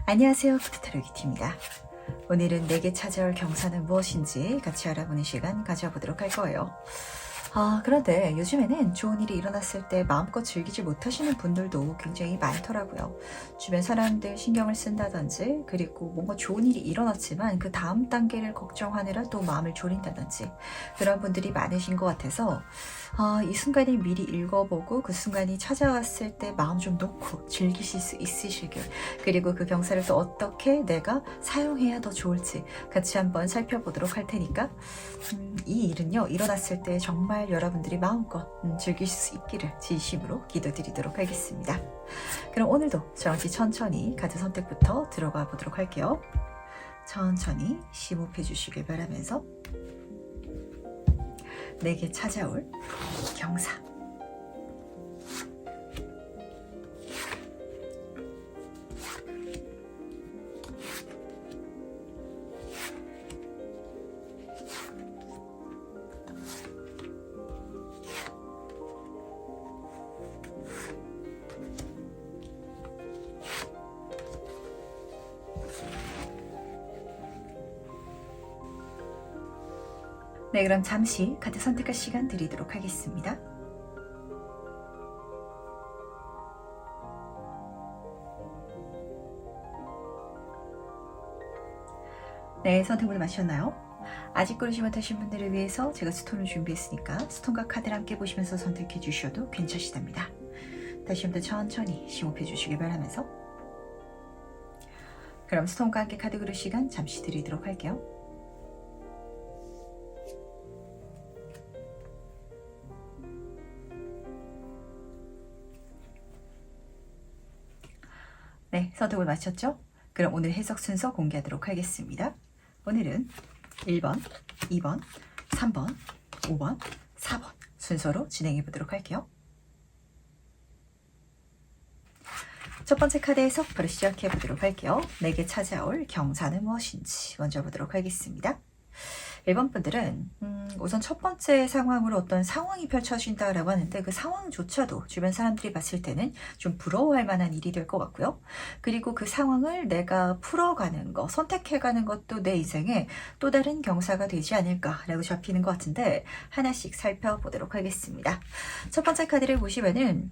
안녕하세요. 푸드타로기티입니다. 오늘은 내게 찾아올 경사는 무엇인지 같이 알아보는 시간 가져보도록 할 거예요. 그런데 요즘에는 좋은 일이 일어났을 때 마음껏 즐기지 못하시는 분들도 굉장히 많더라고요. 주변 사람들 신경을 쓴다든지, 그리고 뭔가 좋은 일이 일어났지만 그 다음 단계를 걱정하느라 또 마음을 졸인다든지 그런 분들이 많으신 것 같아서 이 순간을 미리 읽어보고 그 순간이 찾아왔을 때 마음 좀 놓고 즐기실 수 있으시길, 그리고 그 경사를 또 어떻게 내가 사용해야 더 좋을지 같이 한번 살펴보도록 할 테니까 이 일은요, 일어났을 때 정말 여러분들이 마음껏 즐길 수 있기를 진심으로 기도드리도록 하겠습니다. 그럼 오늘도 저같이 천천히 카드 선택부터 들어가 보도록 할게요. 천천히 심호흡해 주시길 바라면서 내게 찾아올 경사. 네, 그럼 잠시 카드 선택할 시간 드리도록 하겠습니다. 네, 선택을 마셨나요? 아직 고르지 못하신 분들을 위해서 제가 스톤을 준비했으니까 스톤과 카드를 함께 보시면서 선택해 주셔도 괜찮으시답니다. 다시 한번 천천히 심호흡해 주시길 바라면서, 그럼 스톤과 함께 카드 고를 시간 잠시 드리도록 할게요. 네, 선택을 마쳤죠? 그럼 오늘 해석 순서 공개하도록 하겠습니다. 오늘은 1번, 2번, 3번, 5번, 4번 순서로 진행해 보도록 할게요. 첫 번째 카드 해석 바로 시작해 보도록 할게요. 내게 찾아올 경사는 무엇인지 먼저 보도록 하겠습니다. 1번 분들은 우선 첫 번째 상황으로 어떤 상황이 펼쳐진다라고 하는데, 그 상황조차도 주변 사람들이 봤을 때는 좀 부러워할 만한 일이 될 것 같고요. 그리고 그 상황을 내가 풀어가는 거, 선택해가는 것도 내 인생에 또 다른 경사가 되지 않을까라고 잡히는 것 같은데, 하나씩 살펴보도록 하겠습니다. 첫 번째 카드를 보시면은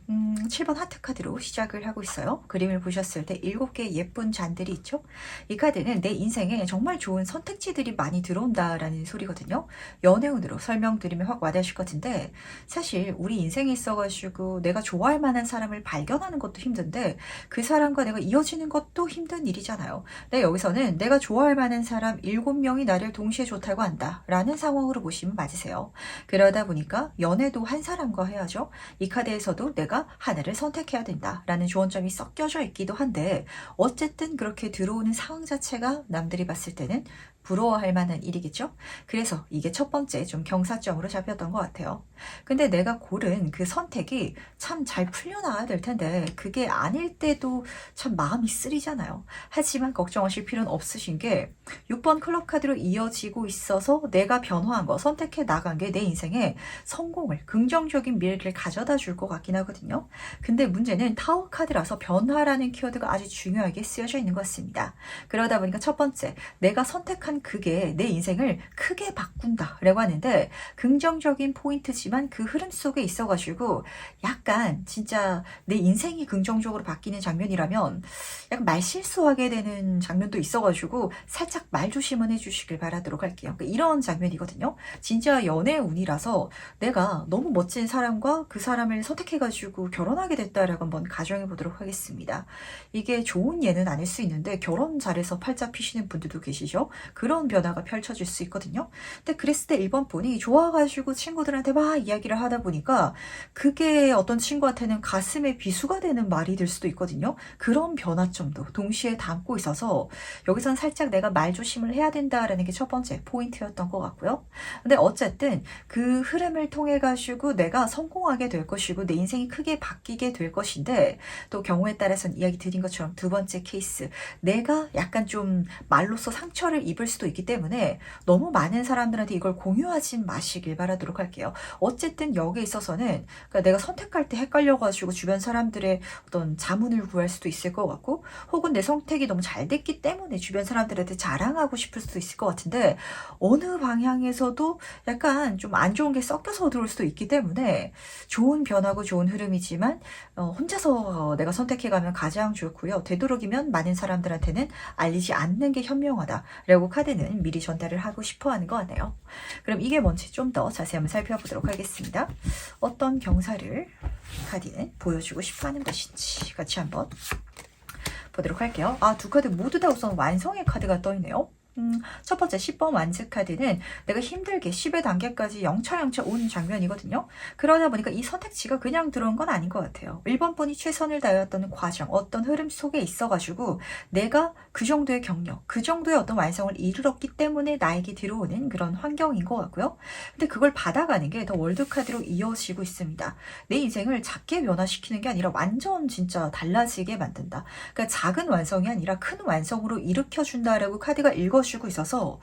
7번 하트 카드로 시작을 하고 있어요. 그림을 보셨을 때 7개의 예쁜 잔들이 있죠. 이 카드는 내 인생에 정말 좋은 선택지들이 많이 들어온다라는 소리거든요. 연애운으로 설명드리면 확 와닿으실 것 같은데, 사실 우리 인생에 있어가지고 내가 좋아할 만한 사람을 발견하는 것도 힘든데 그 사람과 내가 이어지는 것도 힘든 일이잖아요. 근데 여기서는 내가 좋아할 만한 사람 7명이 나를 동시에 좋다고 한다 라는 상황으로 보시면 맞으세요. 그러다 보니까 연애도 한 사람과 해야죠. 이 카드에서도 내가 하나를 선택해야 된다 라는 조언점이 섞여져 있기도 한데, 어쨌든 그렇게 들어오는 상황 자체가 남들이 봤을 때는 부러워할 만한 일이겠죠? 그래서 이게 첫 번째 좀 경사점으로 잡혔던 것 같아요. 근데 내가 고른 그 선택이 참 잘 풀려나야 될 텐데 그게 아닐 때도 참 마음이 쓰리잖아요. 하지만 걱정하실 필요는 없으신 게 6번 클럽 카드로 이어지고 있어서 내가 변화한 거, 선택해 나간 게 내 인생에 성공을, 긍정적인 미래를 가져다 줄 것 같긴 하거든요. 근데 문제는 타워 카드라서 변화라는 키워드가 아주 중요하게 쓰여져 있는 것 같습니다. 그러다 보니까 첫 번째, 내가 선택한 그게 내 인생을 크게 바꾼다 라고 하는데, 긍정적인 포인트지만 그 흐름 속에 있어가지고 약간 진짜 내 인생이 긍정적으로 바뀌는 장면이라면 약간 말실수하게 되는 장면도 있어가지고 살짝 말 조심은 해주시길 바라도록 할게요. 그러니까 이런 장면이거든요. 진짜 연애 운이라서 내가 너무 멋진 사람과 그 사람을 선택해가지고 결혼하게 됐다라고 한번 가정해 보도록 하겠습니다. 이게 좋은 예는 아닐 수 있는데 결혼 잘해서 팔자 피시는 분들도 계시죠. 그런 변화가 펼쳐질 수 있거든요. 근데 그랬을 때 1번 분이 좋아가지고 친구들한테 막 이야기를 하다 보니까 그게 어떤 친구한테는 가슴에 비수가 되는 말이 될 수도 있거든요. 그런 변화점도 동시에 담고 있어서 여기선 살짝 내가 말 조심을 해야 된다라는 게 첫 번째 포인트였던 것 같고요. 근데 어쨌든 그 흐름을 통해 가지고 내가 성공하게 될 것이고 내 인생이 크게 바뀌게 될 것인데, 또 경우에 따라서는 이야기 드린 것처럼 두 번째 케이스, 내가 약간 좀 말로써 상처를 입을 수도 있기 때문에 너무 많은 사람들한테 이걸 공유하진 마시길 바라도록 할게요. 어쨌든 여기에 있어서는 그러니까 내가 선택할 때 헷갈려가지고 주변 사람들의 어떤 자문을 구할 수도 있을 것 같고, 혹은 내 선택이 너무 잘 됐기 때문에 주변 사람들한테 자랑하고 싶을 수도 있을 것 같은데, 어느 방향에서도 약간 좀 안 좋은 게 섞여서 들어올 수도 있기 때문에 좋은 변화고 좋은 흐름이지만 혼자서 내가 선택해가면 가장 좋고요. 되도록이면 많은 사람들한테는 알리지 않는 게 현명하다라고 카드는 미리 전달을 하고 싶어하는 것 같네요. 그럼 이게 뭔지 좀 더 자세히 한번 살펴보도록 하겠습니다. 어떤 경사를 카드는 보여주고 싶어하는 것인지 같이 한번 보도록 할게요. 두 카드 모두 다 우선 완성의 카드가 떠있네요. 첫 번째 10번 완즈 카드는 내가 힘들게 10의 단계까지 영차영차 온 장면이거든요. 그러다 보니까 이 선택지가 그냥 들어온 건 아닌 것 같아요. 1번 분이 최선을 다했던 과정, 어떤 흐름 속에 있어가지고 내가 그 정도의 경력, 그 정도의 어떤 완성을 이르렀기 때문에 나에게 들어오는 그런 환경인 것 같고요. 근데 그걸 받아가는 게 더 월드 카드로 이어지고 있습니다. 내 인생을 작게 변화시키는 게 아니라 완전 진짜 달라지게 만든다. 그러니까 작은 완성이 아니라 큰 완성으로 일으켜준다라고 카드가 읽어주고 있어서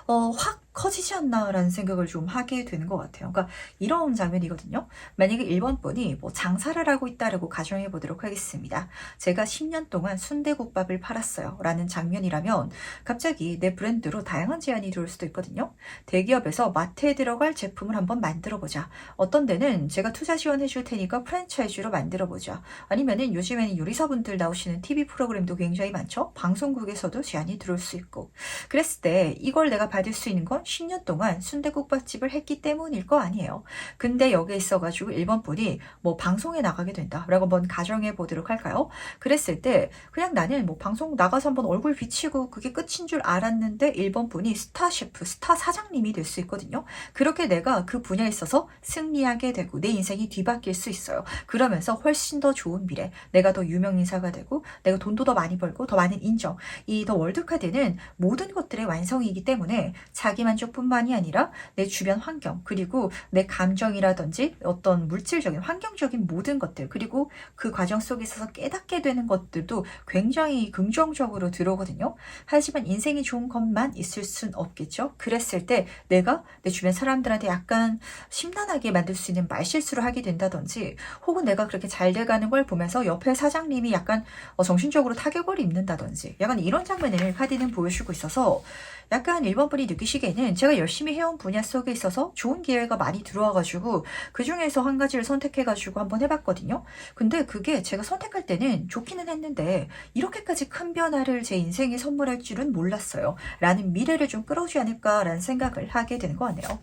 확 커지지 않나라는 생각을 좀 하게 되는 것 같아요. 그러니까 이런 장면이거든요. 만약에 1번 분이 뭐 장사를 하고 있다라고 가정해 보도록 하겠습니다. 제가 10년 동안 순대국밥을 팔았어요 라는 장면이라면 갑자기 내 브랜드로 다양한 제안이 들어올 수도 있거든요. 대기업에서 마트에 들어갈 제품을 한번 만들어 보자. 어떤 데는 제가 투자 지원해 줄 테니까 프랜차이즈로 만들어 보자. 아니면은 요즘에는 요리사분들 나오시는 TV 프로그램도 굉장히 많죠. 방송국에서도 제안이 들어올 수 있고. 그랬을 때 이걸 내가 받을 수 있는 건 10년 동안 순대국밥집을 했기 때문일 거 아니에요. 근데 여기에 있어가지고 1번 분이 뭐 방송에 나가게 된다라고 한번 가정해 보도록 할까요? 그랬을 때 그냥 나는 뭐 방송 나가서 한번 얼굴 비치고 그게 끝인 줄 알았는데 1번 분이 스타 셰프, 스타 사장님이 될 수 있거든요. 그렇게 내가 그 분야에 있어서 승리하게 되고 내 인생이 뒤바뀔 수 있어요. 그러면서 훨씬 더 좋은 미래, 내가 더 유명 인사가 되고 내가 돈도 더 많이 벌고 더 많은 인정, 이 더 월드카드는 모든 것들의 완성이기 때문에 자기 만족뿐만이 아니라 내 주변 환경, 그리고 내 감정이라든지 어떤 물질적인 환경적인 모든 것들, 그리고 그 과정 속에 있어서 깨닫게 되는 것들도 굉장히 긍정적으로 들어오거든요. 하지만 인생이 좋은 것만 있을 순 없겠죠. 그랬을 때 내가 내 주변 사람들한테 약간 심란하게 만들 수 있는 말실수를 하게 된다든지, 혹은 내가 그렇게 잘 돼가는 걸 보면서 옆에 사장님이 약간 정신적으로 타격을 입는다든지, 약간 이런 장면을 카드는 보여주고 있어서 약간 1번 분이 느끼시기에는 제가 열심히 해온 분야 속에 있어서 좋은 기회가 많이 들어와가지고 그 중에서 한 가지를 선택해가지고 한번 해봤거든요. 근데 그게 제가 선택할 때는 좋기는 했는데 이렇게까지 큰 변화를 제 인생에 선물할 줄은 몰랐어요 라는 미래를 좀 끌어오지 않을까라는 생각을 하게 되는 것 같네요.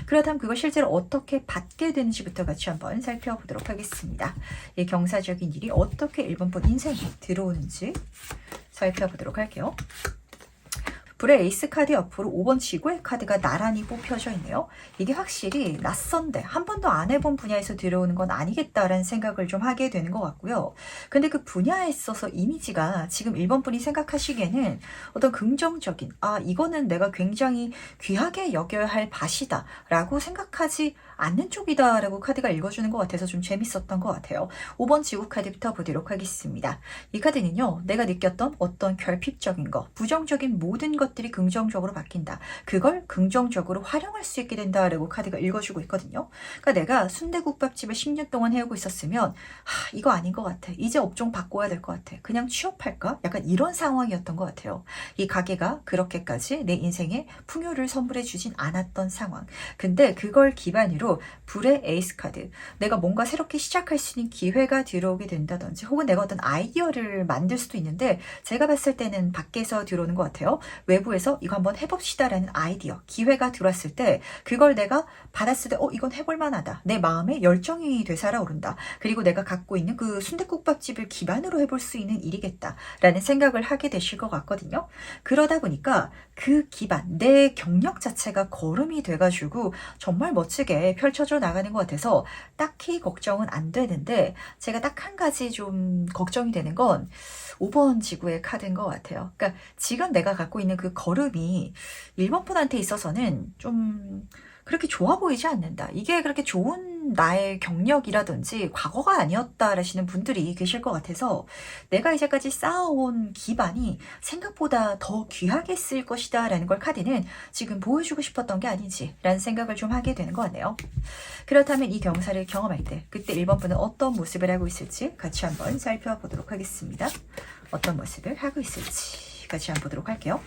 그렇다면 그걸 실제로 어떻게 받게 되는지부터 같이 한번 살펴보도록 하겠습니다. 이 경사적인 일이 어떻게 1번 분 인생에 들어오는지 살펴보도록 할게요. 불의 에이스 카드 옆으로 5번 지구의 카드가 나란히 뽑혀져 있네요. 이게 확실히 낯선데 한 번도 안 해본 분야에서 들어오는 건 아니겠다라는 생각을 좀 하게 되는 것 같고요. 근데 그 분야에 있어서 이미지가 지금 1번 분이 생각하시기에는 어떤 긍정적인, 이거는 내가 굉장히 귀하게 여겨야 할 밭이다 라고 생각하지 않는 쪽이다 라고 카드가 읽어주는 것 같아서 좀 재밌었던 것 같아요. 5번 지구 카드부터 보도록 하겠습니다. 이 카드는요, 내가 느꼈던 어떤 결핍적인 거, 부정적인 모든 것들이 긍정적으로 바뀐다. 그걸 긍정적으로 활용할 수 있게 된다라고 카드가 읽어주고 있거든요. 그러니까 내가 순대국밥집을 10년 동안 해오고 있었으면 이거 아닌 것 같아. 이제 업종 바꿔야 될 것 같아. 그냥 취업할까? 약간 이런 상황이었던 것 같아요. 이 가게가 그렇게까지 내 인생에 풍요를 선물해 주진 않았던 상황. 근데 그걸 기반으로 불의 에이스 카드, 내가 뭔가 새롭게 시작할 수 있는 기회가 들어오게 된다든지, 혹은 내가 어떤 아이디어를 만들 수도 있는데 제가 봤을 때는 밖에서 들어오는 것 같아요. 외부에서 이거 한번 해봅시다 라는 아이디어, 기회가 들어왔을 때 그걸 내가 받았을 때 이건 해볼 만하다. 내 마음에 열정이 되살아오른다. 그리고 내가 갖고 있는 그 순댓국밥집을 기반으로 해볼 수 있는 일이겠다 라는 생각을 하게 되실 것 같거든요. 그러다 보니까 그 기반, 내 경력 자체가 거름이 돼가지고 정말 멋지게 펼쳐져 나가는 것 같아서 딱히 걱정은 안 되는데, 제가 딱 한 가지 좀 걱정이 되는 건 5번 지구의 카드인 것 같아요. 그러니까 지금 내가 갖고 있는 그 걸음이 1번 분한테 있어서는 좀 그렇게 좋아 보이지 않는다. 이게 그렇게 좋은 나의 경력이라든지 과거가 아니었다라시는 분들이 계실 것 같아서 내가 이제까지 쌓아온 기반이 생각보다 더 귀하게 쓰일 것이다 라는 걸 카드는 지금 보여주고 싶었던 게 아닌지 라는 생각을 좀 하게 되는 것 같네요. 그렇다면 이 경사를 경험할 때 그때 1번 분은 어떤 모습을 하고 있을지 같이 한번 살펴보도록 하겠습니다. 어떤 모습을 하고 있을지 같이 한번 보도록 할게요.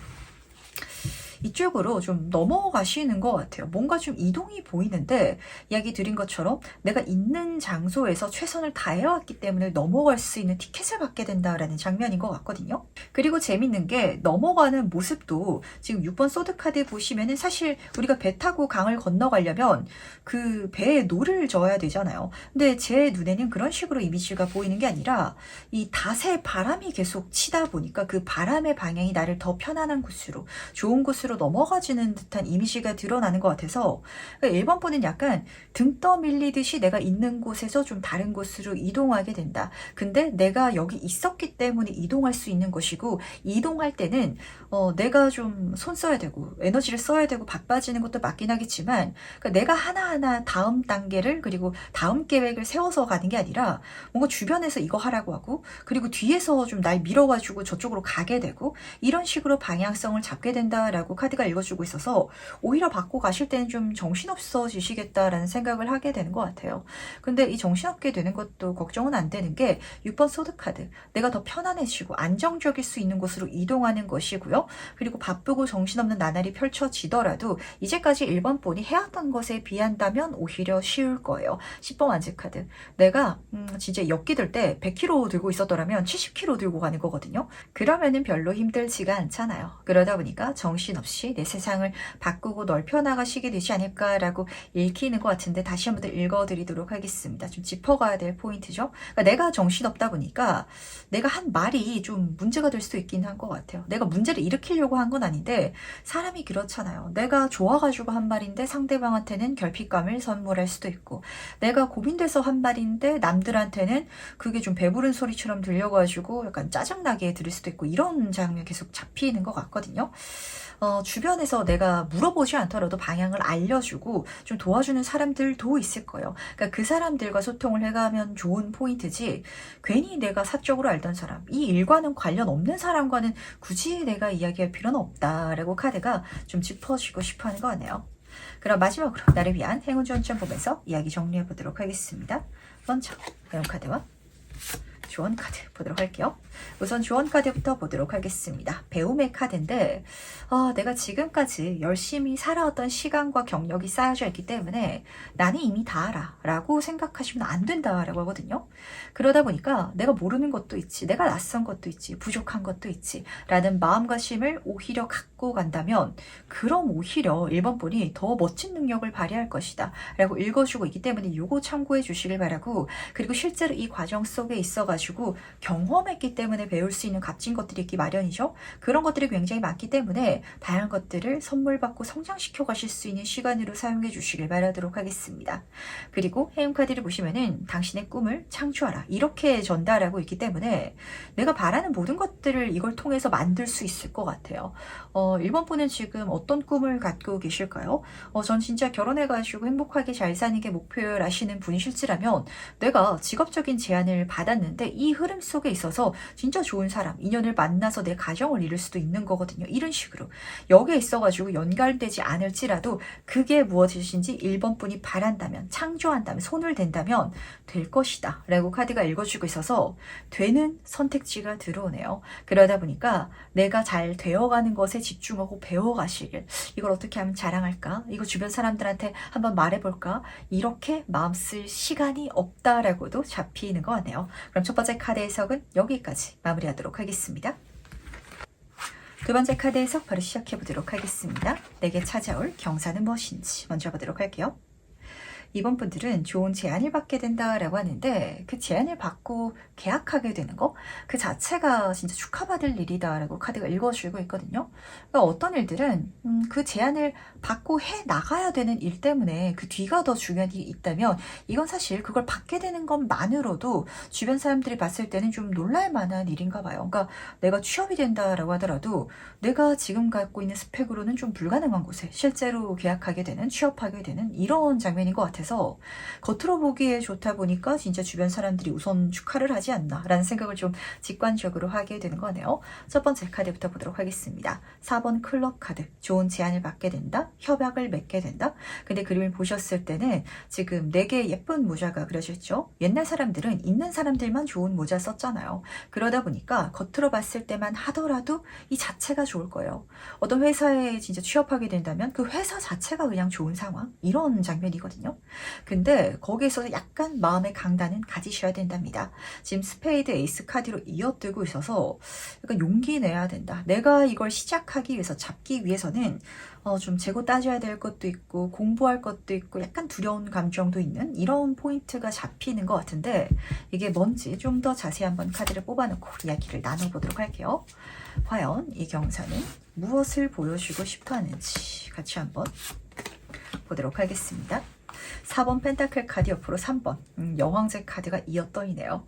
이쪽으로 좀 넘어가시는 것 같아요. 뭔가 좀 이동이 보이는데 이야기 드린 것처럼 내가 있는 장소에서 최선을 다해왔기 때문에 넘어갈 수 있는 티켓을 받게 된다라는 장면인 것 같거든요. 그리고 재밌는 게 넘어가는 모습도 지금 6번 소드카드 보시면은 사실 우리가 배 타고 강을 건너가려면 그 배에 노를 저어야 되잖아요. 근데 제 눈에는 그런 식으로 이미지가 보이는 게 아니라 이 닷에 바람이 계속 치다 보니까 그 바람의 방향이 나를 더 편안한 곳으로 좋은 곳으로 넘어가지는 듯한 이미지가 드러나는 것 같아서 1번 분은 약간 등 떠밀리듯이 내가 있는 곳에서 좀 다른 곳으로 이동하게 된다. 근데 내가 여기 있었기 때문에 이동할 수 있는 것이고 이동할 때는 내가 좀 손 써야 되고 에너지를 써야 되고 바빠지는 것도 맞긴 하겠지만 그러니까 내가 하나하나 다음 단계를 그리고 다음 계획을 세워서 가는 게 아니라 뭔가 주변에서 이거 하라고 하고 그리고 뒤에서 좀 날 밀어가지고 저쪽으로 가게 되고 이런 식으로 방향성을 잡게 된다라고 카드가 읽어주고 있어서 오히려 받고 가실 때는 좀 정신없어지시겠다라는 생각을 하게 되는 것 같아요. 근데 이 정신없게 되는 것도 걱정은 안 되는 게 6번 소드카드 내가 더 편안해지고 안정적일 수 있는 곳으로 이동하는 것이고요. 그리고 바쁘고 정신없는 나날이 펼쳐지더라도 이제까지 1번 본이 해왔던 것에 비한다면 오히려 쉬울 거예요. 10번 완즈카드 내가 진짜 엮기 들 때 100kg 들고 있었더라면 70kg 들고 가는 거거든요. 그러면은 별로 힘들지가 않잖아요. 그러다 보니까 정신없이 내 세상을 바꾸고 넓혀 나가시게 되지 않을까라고 읽히는 것 같은데 다시 한번 더 읽어드리도록 하겠습니다. 좀 짚어가야 될 포인트죠. 그러니까 내가 정신없다 보니까 내가 한 말이 좀 문제가 될 수도 있긴 한 것 같아요. 내가 문제를 일으키려고 한 건 아닌데 사람이 그렇잖아요. 내가 좋아가지고 한 말인데 상대방한테는 결핍감을 선물할 수도 있고 내가 고민돼서 한 말인데 남들한테는 그게 좀 배부른 소리처럼 들려가지고 약간 짜증나게 들을 수도 있고 이런 장면 계속 잡히는 것 같거든요. 주변에서 내가 물어보지 않더라도 방향을 알려주고 좀 도와주는 사람들도 있을 거예요. 그러니까 그 사람들과 소통을 해가면 좋은 포인트지 괜히 내가 사적으로 알던 사람, 이 일과는 관련 없는 사람과는 굳이 내가 이야기할 필요는 없다라고 카드가 좀 짚어주고 싶어 하는 거 같네요. 그럼 마지막으로 나를 위한 행운 지원점 보면서 이야기 정리해 보도록 하겠습니다. 먼저 행운 카드와 조언 카드 보도록 할게요. 우선 조언 카드부터 보도록 하겠습니다. 배움의 카드인데 내가 지금까지 열심히 살아왔던 시간과 경력이 쌓여져 있기 때문에 나는 이미 다 알아 라고 생각하시면 안 된다라고 하거든요. 그러다 보니까 내가 모르는 것도 있지, 내가 낯선 것도 있지, 부족한 것도 있지 라는 마음가짐을 오히려 갖고 간다면 그럼 오히려 1번 분이 더 멋진 능력을 발휘할 것이다 라고 읽어주고 있기 때문에 이거 참고해 주시길 바라고 그리고 실제로 이 과정 속에 있어가지고 경험했기 때문에 배울 수 있는 값진 것들이 있기 마련이죠. 그런 것들이 굉장히 많기 때문에 다양한 것들을 선물 받고 성장시켜 가실 수 있는 시간으로 사용해 주시길 바라도록 하겠습니다. 그리고 해움 카드를 보시면은 당신의 꿈을 창조하라 이렇게 전달하고 있기 때문에 내가 바라는 모든 것들을 이걸 통해서 만들 수 있을 것 같아요. 1번 분은 지금 어떤 꿈을 갖고 계실까요? 전 진짜 결혼해가지고 행복하게 잘 사는 게 목표라시는 분이실지라면 내가 직업적인 제안을 받았는데 이 흐름 속에 있어서 진짜 좋은 사람, 인연을 만나서 내 가정을 이룰 수도 있는 거거든요. 이런 식으로 여기에 있어가지고 연결되지 않을지라도 그게 무엇이신지 1번 분이 바란다면, 창조한다면, 손을 댄다면 될 것이다 라고 카드가 읽어주고 있어서 되는 선택지가 들어오네요. 그러다 보니까 내가 잘 되어가는 것에 집중하고 배워가시길, 이걸 어떻게 하면 자랑할까? 이거 주변 사람들한테 한번 말해볼까? 이렇게 마음 쓸 시간이 없다라고도 잡히는 것 같네요. 그럼 첫 번째 카드 해석은 여기까지 마무리하도록 하겠습니다. 두 번째 카드 해석 바로 시작해 보도록 하겠습니다. 내게 찾아올 경사는 무엇인지 먼저 보도록 할게요. 이번 분들은 좋은 제안을 받게 된다라고 하는데 그 제안을 받고 계약하게 되는 거 그 자체가 진짜 축하받을 일이다라고 카드가 읽어주고 있거든요. 그러니까 어떤 일들은 그 제안을 받고 해 나가야 되는 일 때문에 그 뒤가 더 중요한 일이 있다면 이건 사실 그걸 받게 되는 것만으로도 주변 사람들이 봤을 때는 좀 놀랄 만한 일인가 봐요. 그러니까 내가 취업이 된다라고 하더라도 내가 지금 갖고 있는 스펙으로는 좀 불가능한 곳에 실제로 계약하게 되는 취업하게 되는 이런 장면인 것 같아서 겉으로 보기에 좋다 보니까 진짜 주변 사람들이 우선 축하를 하지 않나 라는 생각을 좀 직관적으로 하게 되는 거네요. 첫 번째 카드부터 보도록 하겠습니다. 4번 클럽 카드. 좋은 제안을 받게 된다. 협약을 맺게 된다. 근데 그림을 보셨을 때는 지금 4개의 예쁜 모자가 그려져 있죠. 옛날 사람들은 있는 사람들만 좋은 모자 썼잖아요. 그러다 보니까 겉으로 봤을 때만 하더라도 이 자체가 좋을 거예요. 어떤 회사에 진짜 취업하게 된다면 그 회사 자체가 그냥 좋은 상황 이런 장면이거든요. 근데 거기에 있어서 약간 마음의 강단은 가지셔야 된답니다. 지금 스페이드 에이스 카드로 이어뜨고 있어서 약간 용기 내야 된다. 내가 이걸 시작하기 위해서 잡기 위해서는 좀 재고 따져야 될 것도 있고 공부할 것도 있고 약간 두려운 감정도 있는 이런 포인트가 잡히는 것 같은데 이게 뭔지 좀 더 자세히 한번 카드를 뽑아놓고 이야기를 나눠보도록 할게요. 과연 이 경사는 무엇을 보여주고 싶어 하는지 같이 한번 보도록 하겠습니다. 4번 펜타클 카드 옆으로 3번 여왕제 카드가 이어떠이네요.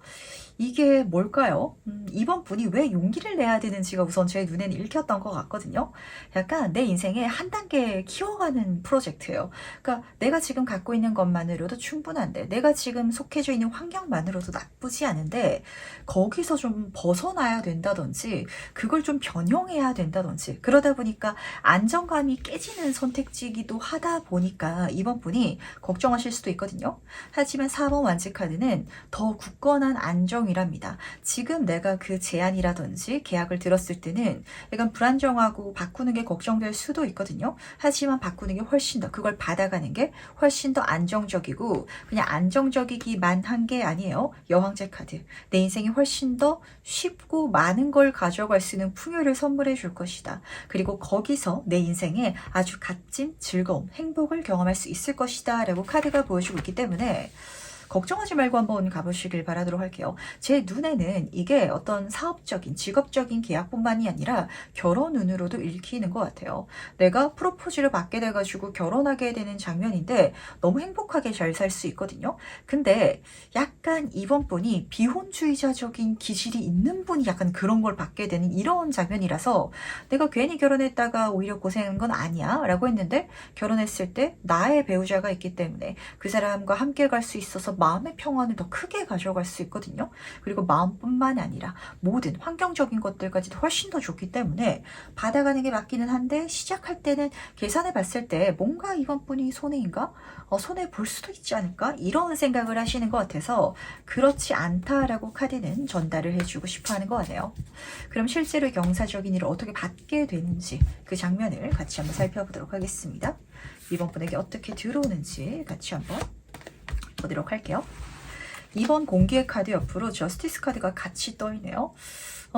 이게 뭘까요? 이번 분이 왜 용기를 내야 되는지가 우선 제 눈에는 읽혔던 것 같거든요. 약간 내 인생에 한 단계 키워가는 프로젝트예요. 그러니까 내가 지금 갖고 있는 것만으로도 충분한데 내가 지금 속해져 있는 환경만으로도 나쁘지 않은데 거기서 좀 벗어나야 된다든지 그걸 좀 변형해야 된다든지 그러다 보니까 안정감이 깨지는 선택지이기도 하다 보니까 이번 분이 걱정하실 수도 있거든요. 하지만 4번 완지 카드는 더 굳건한 안정 이랍니다. 지금 내가 그 제안이라든지 계약을 들었을 때는 약간 불안정하고 바꾸는 게 걱정될 수도 있거든요. 하지만 바꾸는 게 훨씬 더 그걸 받아가는 게 훨씬 더 안정적이고 그냥 안정적이기만 한 게 아니에요. 여왕제 카드. 내 인생이 훨씬 더 쉽고 많은 걸 가져갈 수 있는 풍요를 선물해 줄 것이다. 그리고 거기서 내 인생에 아주 값진 즐거움, 행복을 경험할 수 있을 것이다 라고 카드가 보여주고 있기 때문에 걱정하지 말고 한번 가보시길 바라도록 할게요. 제 눈에는 이게 어떤 사업적인, 직업적인 계약뿐만이 아니라 결혼 운으로도 읽히는 것 같아요. 내가 프로포즈를 받게 돼가지고 결혼하게 되는 장면인데 너무 행복하게 잘 살 수 있거든요. 근데 약간 이번 분이 비혼주의자적인 기질이 있는 분이 약간 그런 걸 받게 되는 이런 장면이라서 내가 괜히 결혼했다가 오히려 고생한 건 아니야 라고 했는데 결혼했을 때 나의 배우자가 있기 때문에 그 사람과 함께 갈 수 있어서 마음의 평안을 더 크게 가져갈 수 있거든요. 그리고 마음뿐만 아니라 모든 환경적인 것들까지도 훨씬 더 좋기 때문에 받아가는 게 맞기는 한데 시작할 때는 계산해 봤을 때 뭔가 이번 분이 손해인가? 손해 볼 수도 있지 않을까? 이런 생각을 하시는 것 같아서 그렇지 않다라고 카드는 전달을 해주고 싶어 하는 것 같네요. 그럼 실제로 경사적인 일을 어떻게 받게 되는지 그 장면을 같이 한번 살펴보도록 하겠습니다. 이번 분에게 어떻게 들어오는지 같이 한번 보도록 할게요. 2번 공기의 카드 옆으로 저스티스 카드가 같이 떠있네요.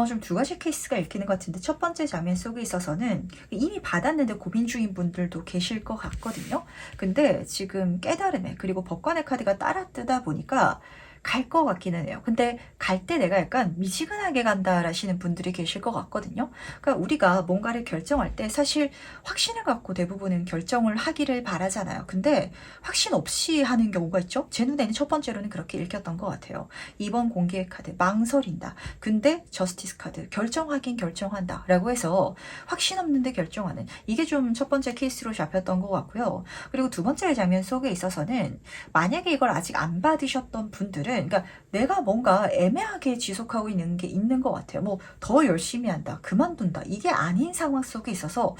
좀 두 가지 케이스가 읽히는 것 같은데 첫 번째 장면 속에 있어서는 이미 받았는데 고민 중인 분들도 계실 것 같거든요. 근데 지금 깨달음에 그리고 법관의 카드가 따라 뜨다 보니까 갈 것 같기는 해요. 근데 갈 때 내가 약간 미지근하게 간다라시는 분들이 계실 것 같거든요. 그러니까 우리가 뭔가를 결정할 때 사실 확신을 갖고 대부분은 결정을 하기를 바라잖아요. 근데 확신 없이 하는 경우가 있죠. 제 눈에는 첫 번째로는 그렇게 읽혔던 것 같아요. 2번 공개의 카드 망설인다. 근데 저스티스 카드 결정하긴 결정한다 라고 해서 확신 없는데 결정하는 이게 좀 첫 번째 케이스로 잡혔던 것 같고요. 그리고 두 번째 장면 속에 있어서는 만약에 이걸 아직 안 받으셨던 분들은 그러니까 내가 뭔가 애매하게 지속하고 있는 게 있는 것 같아요. 뭐 더 열심히 한다, 그만둔다 이게 아닌 상황 속에 있어서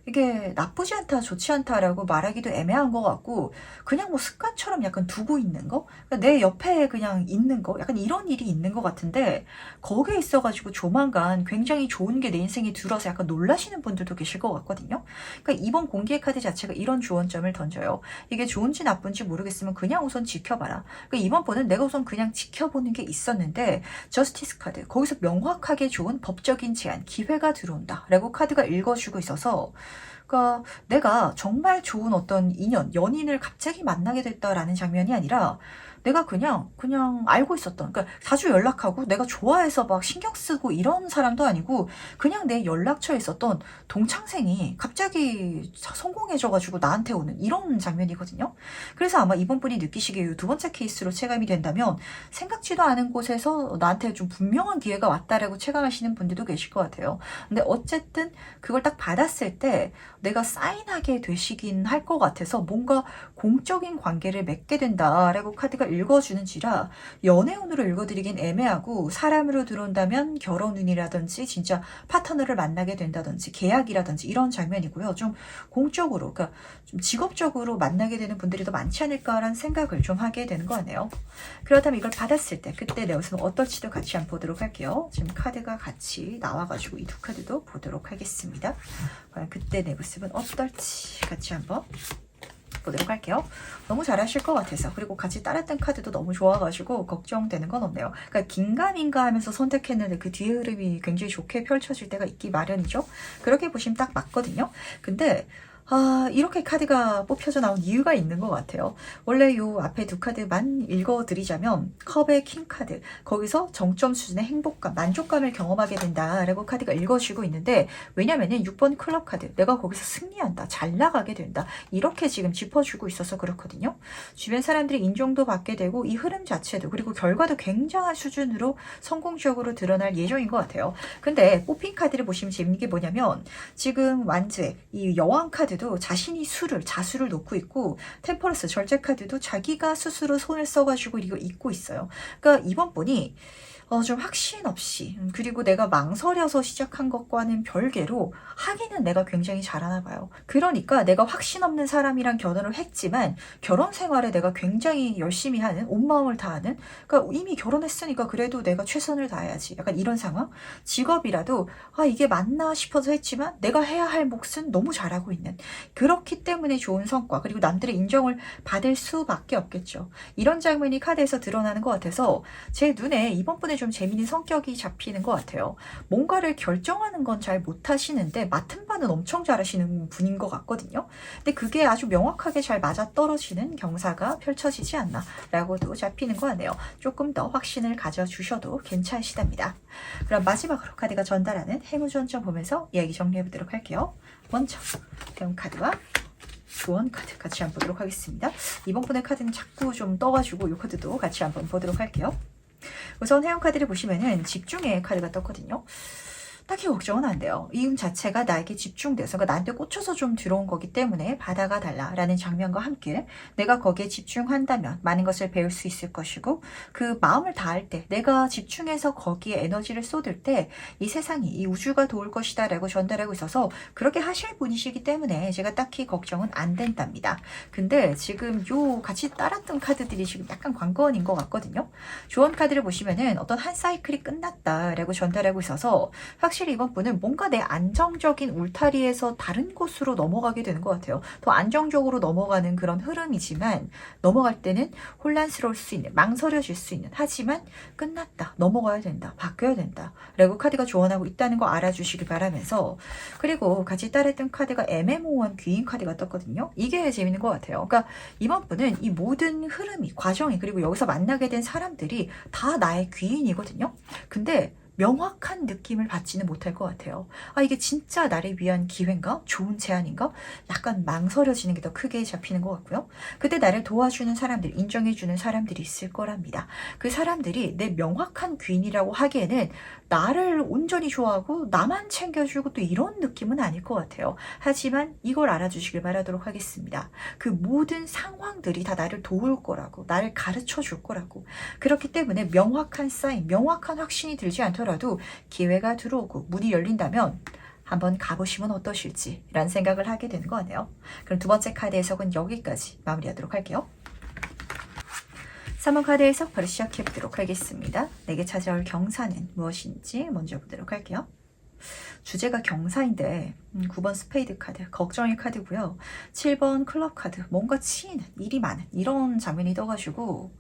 이게 나쁘지 않다, 좋지 않다라고 말하기도 애매한 것 같고 그냥 뭐 습관처럼 약간 두고 있는 거? 그러니까 내 옆에 그냥 있는 거? 약간 이런 일이 있는 것 같은데 거기에 있어가지고 조만간 굉장히 좋은 게 내 인생에 들어서 약간 놀라시는 분들도 계실 것 같거든요. 그러니까 이번 공기의 카드 자체가 이런 조언점을 던져요. 이게 좋은지 나쁜지 모르겠으면 그냥 우선 지켜봐라. 그러니까 이번 번은 내가 우선 그냥 지켜보는 게 있었는데 저스티스 카드 거기서 명확하게 좋은 법적인 제안, 기회가 들어온다 라고 카드가 읽어주고 있어서 그러니까 내가 정말 좋은 어떤 인연, 연인을 갑자기 만나게 됐다라는 장면이 아니라 내가 그냥 알고 있었던, 그러니까 자주 연락하고 내가 좋아해서 막 신경 쓰고 이런 사람도 아니고 그냥 내 연락처에 있었던 동창생이 갑자기 성공해져가지고 나한테 오는 이런 장면이거든요. 그래서 아마 이번 분이 느끼시기에 두 번째 케이스로 체감이 된다면 생각지도 않은 곳에서 나한테 좀 분명한 기회가 왔다라고 체감하시는 분들도 계실 것 같아요. 근데 어쨌든 그걸 딱 받았을 때 내가 사인하게 되시긴 할 것 같아서 뭔가 공적인 관계를 맺게 된다라고 카드가 읽어주는지라 연애운으로 읽어드리긴 애매하고 사람으로 들어온다면 결혼운이라든지 진짜 파트너를 만나게 된다든지 계약이라든지 이런 장면이고요. 좀 공적으로, 그러니까 좀 직업적으로 만나게 되는 분들이 더 많지 않을까라는 생각을 좀 하게 되는 거 같네요. 그렇다면 이걸 받았을 때 그때 내 모습은 어떨지도 같이 한번 보도록 할게요. 지금 카드가 같이 나와가지고 이 두 카드도 보도록 하겠습니다. 과연 그때 내 모습은 어떨지 같이 한번 보도록 할게요. 너무 잘하실 것 같아서, 그리고 같이 따랐던 카드도 너무 좋아가지고 걱정되는 건 없네요. 그러니까 긴가민가 하면서 선택했는데 그 뒤에 흐름이 굉장히 좋게 펼쳐질 때가 있기 마련이죠. 그렇게 보시면 딱 맞거든요. 근데 이렇게 카드가 뽑혀져 나온 이유가 있는 것 같아요. 원래 요 앞에 두 카드만 읽어드리자면 컵의 킹 카드, 거기서 정점 수준의 행복감, 만족감을 경험하게 된다라고 카드가 읽어주고 있는데, 왜냐면은 6번 클럽 카드, 내가 거기서 승리한다, 잘 나가게 된다, 이렇게 지금 짚어주고 있어서 그렇거든요. 주변 사람들이 인정도 받게 되고 이 흐름 자체도, 그리고 결과도 굉장한 수준으로 성공적으로 드러날 예정인 것 같아요. 근데 뽑힌 카드를 보시면 재밌는 게 뭐냐면, 지금 완즈의 이 여왕 카드 도 자신이 자수를 놓고 있고, 템퍼러스 절제 카드도 자기가 스스로 손을 써가지고 이거 잊고 있어요. 그러니까 이번 분이 좀 확신 없이, 그리고 내가 망설여서 시작한 것과는 별개로 하기는 내가 굉장히 잘하나 봐요. 그러니까 내가 확신 없는 사람이랑 결혼을 했지만 결혼 생활에 내가 굉장히 열심히 하는, 온 마음을 다하는, 그러니까 이미 결혼했으니까 그래도 내가 최선을 다해야지, 약간 이런 상황. 직업이라도 이게 맞나 싶어서 했지만 내가 해야 할 몫은 너무 잘하고 있는, 그렇기 때문에 좋은 성과, 그리고 남들의 인정을 받을 수밖에 없겠죠. 이런 장면이 카드에서 드러나는 것 같아서 제 눈에 이번 분의 좀 재미있는 성격이 잡히는 것 같아요. 뭔가를 결정하는 건 잘 못하시는데 맡은 바는 엄청 잘하시는 분인 것 같거든요. 근데 그게 아주 명확하게 잘 맞아떨어지는 경사가 펼쳐지지 않나 라고도 잡히는 것 같네요. 조금 더 확신을 가져주셔도 괜찮으시답니다. 그럼 마지막으로 카드가 전달하는 행운전점 보면서 이야기 정리해보도록 할게요. 먼저 배운 카드와 조언 카드 같이 한번 보도록 하겠습니다. 이번 분의 카드는 자꾸 좀 떠가지고 이 카드도 같이 한번 보도록 할게요. 우선 회원 카드를 보시면은 집중의 카드가 떴거든요. 딱히 걱정은 안 돼요. 이 운 자체가 나에게 집중돼서, 그러니까 나한테 꽂혀서 좀 들어온 거기 때문에 받아가 달라라는 장면과 함께 내가 거기에 집중한다면 많은 것을 배울 수 있을 것이고, 그 마음을 다할 때, 내가 집중해서 거기에 에너지를 쏟을 때 이 세상이, 이 우주가 도울 것이다 라고 전달하고 있어서 그렇게 하실 분이시기 때문에 제가 딱히 걱정은 안 된답니다. 근데 지금 요 같이 따랐던 카드들이 지금 약간 관건인 것 같거든요. 조언 카드를 보시면은 어떤 한 사이클이 끝났다라고 전달하고 있어서 확실히 이번 분은 뭔가 내 안정적인 울타리에서 다른 곳으로 넘어가게 되는 것 같아요. 더 안정적으로 넘어가는 그런 흐름이지만 넘어갈 때는 혼란스러울 수 있는, 망설여질 수 있는, 하지만 끝났다, 넘어가야 된다, 바뀌어야 된다 라고 카드가 조언하고 있다는 거 알아주시길 바라면서, 그리고 같이 따랐던 카드가 애매모호한 귀인 카드가 떴거든요. 이게 재밌는 것 같아요. 그러니까 이번 분은 이 모든 흐름이, 과정이, 그리고 여기서 만나게 된 사람들이 다 나의 귀인이거든요. 근데 명확한 느낌을 받지는 못할 것 같아요. 이게 진짜 나를 위한 기회인가? 좋은 제안인가? 약간 망설여지는 게 더 크게 잡히는 것 같고요. 그때 나를 도와주는 사람들, 인정해주는 사람들이 있을 거랍니다. 그 사람들이 내 명확한 귀인이라고 하기에는 나를 온전히 좋아하고 나만 챙겨주고 또 이런 느낌은 아닐 것 같아요. 하지만 이걸 알아주시길 바라도록 하겠습니다. 그 모든 상황들이 다 나를 도울 거라고, 나를 가르쳐 줄 거라고. 그렇기 때문에 명확한 사인, 명확한 확신이 들지 않더라도 기회가 들어오고 문이 열린다면 한번 가보시면 어떠실지 라는 생각을 하게 되는 거 같네요. 그럼 두 번째 카드 해석은 여기까지 마무리하도록 할게요. 3번 카드 해석 바로 시작해보도록 하겠습니다. 내게 찾아올 경사는 무엇인지 먼저 보도록 할게요. 주제가 경사인데 9번 스페이드 카드, 걱정의 카드고요. 7번 클럽 카드, 뭔가 치이는, 일이 많은 이런 장면이 떠가지고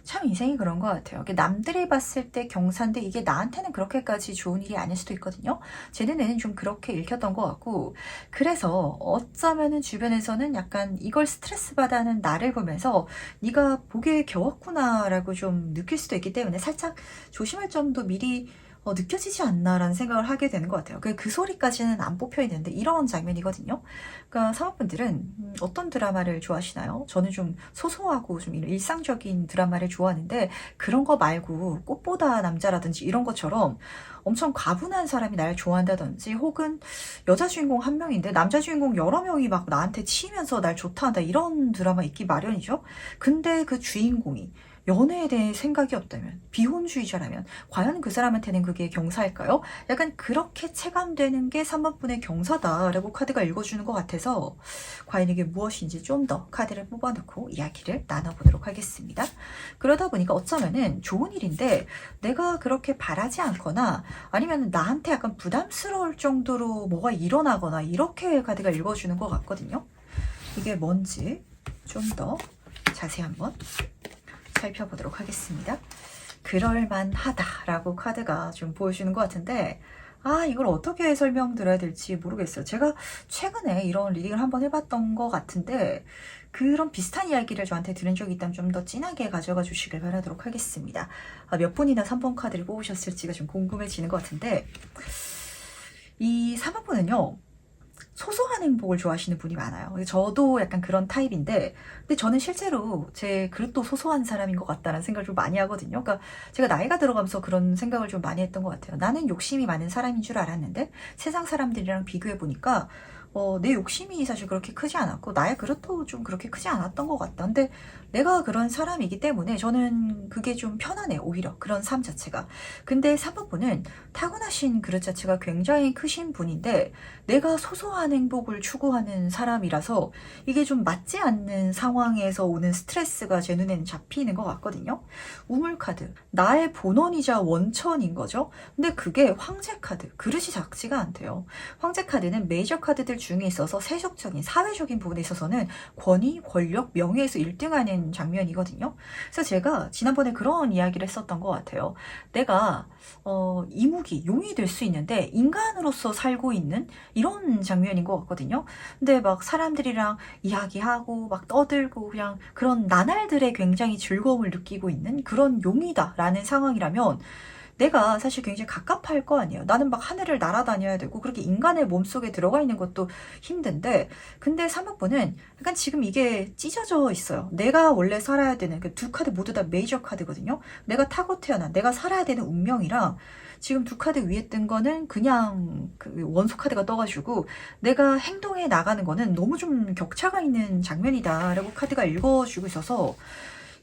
참 인생이 그런 것 같아요. 남들이 봤을 때 경사인데 이게 나한테는 그렇게까지 좋은 일이 아닐 수도 있거든요. 제 눈에는 좀 그렇게 읽혔던 것 같고, 그래서 어쩌면은 주변에서는 약간 이걸 스트레스 받아하는 나를 보면서 네가 보기에 겨웠구나라고 좀 느낄 수도 있기 때문에 살짝 조심할 점도 미리 느껴지지 않나라는 생각을 하게 되는 것 같아요. 그 소리까지는 안 뽑혀 있는데 이런 장면이거든요. 그러니까 사모분들은 어떤 드라마를 좋아하시나요? 저는 좀 소소하고 좀 일상적인 드라마를 좋아하는데, 그런 거 말고 꽃보다 남자라든지 이런 것처럼 엄청 과분한 사람이 날 좋아한다든지, 혹은 여자 주인공 한 명인데 남자 주인공 여러 명이 막 나한테 치이면서 날 좋다한다, 이런 드라마 있기 마련이죠. 근데 그 주인공이 연애에 대해 생각이 없다면, 비혼주의자라면 과연 그 사람한테는 그게 경사일까요? 약간 그렇게 체감되는 게 3번분의 경사다라고 카드가 읽어주는 것 같아서, 과연 이게 무엇인지 좀 더 카드를 뽑아놓고 이야기를 나눠보도록 하겠습니다. 그러다 보니까 어쩌면은 좋은 일인데 내가 그렇게 바라지 않거나 아니면 나한테 약간 부담스러울 정도로 뭐가 일어나거나, 이렇게 카드가 읽어주는 것 같거든요. 이게 뭔지 좀 더 자세히 한번 살펴보도록 하겠습니다. 그럴만하다라고 카드가 좀 보여주는 것 같은데, 이걸 어떻게 설명드려야 될지 모르겠어요. 제가 최근에 이런 리딩을 한번 해봤던 것 같은데, 그런 비슷한 이야기를 저한테 들은 적이 있다면 좀 더 진하게 가져가 주시길 바라도록 하겠습니다. 몇 분이나 3번 카드를 뽑으셨을지가 좀 궁금해지는 것 같은데, 이 3번분은요, 소소한 행복을 좋아하시는 분이 많아요. 저도 약간 그런 타입인데, 근데 저는 실제로 제 그릇도 소소한 사람인 것 같다는 생각을 좀 많이 하거든요. 그러니까 제가 나이가 들어가면서 그런 생각을 좀 많이 했던 것 같아요. 나는 욕심이 많은 사람인 줄 알았는데 세상 사람들이랑 비교해 보니까 내 욕심이 사실 그렇게 크지 않았고 나의 그릇도 좀 그렇게 크지 않았던 것 같다. 근데 내가 그런 사람이기 때문에 저는 그게 좀 편하네요. 오히려 그런 삶 자체가. 근데 3번분은 타고나신 그릇 자체가 굉장히 크신 분인데, 내가 소소한 행복을 추구하는 사람이라서 이게 좀 맞지 않는 상황에서 오는 스트레스가 제 눈에는 잡히는 것 같거든요. 우물카드, 나의 본원이자 원천인 거죠. 근데 그게 황제카드, 그릇이 작지가 않대요. 황제카드는 메이저 카드들 중에 있어서 세속적인 사회적인 부분에 있어서는 권위, 권력, 명예에서 1등하는 장면이거든요. 그래서 제가 지난번에 그런 이야기를 했었던 것 같아요. 내가 이무기, 용이 될 수 있는데 인간으로서 살고 있는 이런 장면인 것 같거든요. 근데 막 사람들이랑 이야기하고 막 떠들고 그냥 그런 나날들의 굉장히 즐거움을 느끼고 있는 그런 용이다라는 상황이라면, 내가 사실 굉장히 갑갑할 거 아니에요. 나는 막 하늘을 날아다녀야 되고 그렇게 인간의 몸속에 들어가 있는 것도 힘든데, 근데 3번분은 약간 지금 이게 찢어져 있어요. 내가 원래 살아야 되는 그 두 카드 모두 다 메이저 카드거든요. 내가 타고 태어난 내가 살아야 되는 운명이랑 지금 두 카드 위에 뜬 거는 그냥 그 원소 카드가 떠가지고 내가 행동해 나가는 거는 너무 좀 격차가 있는 장면이다라고 카드가 읽어주고 있어서,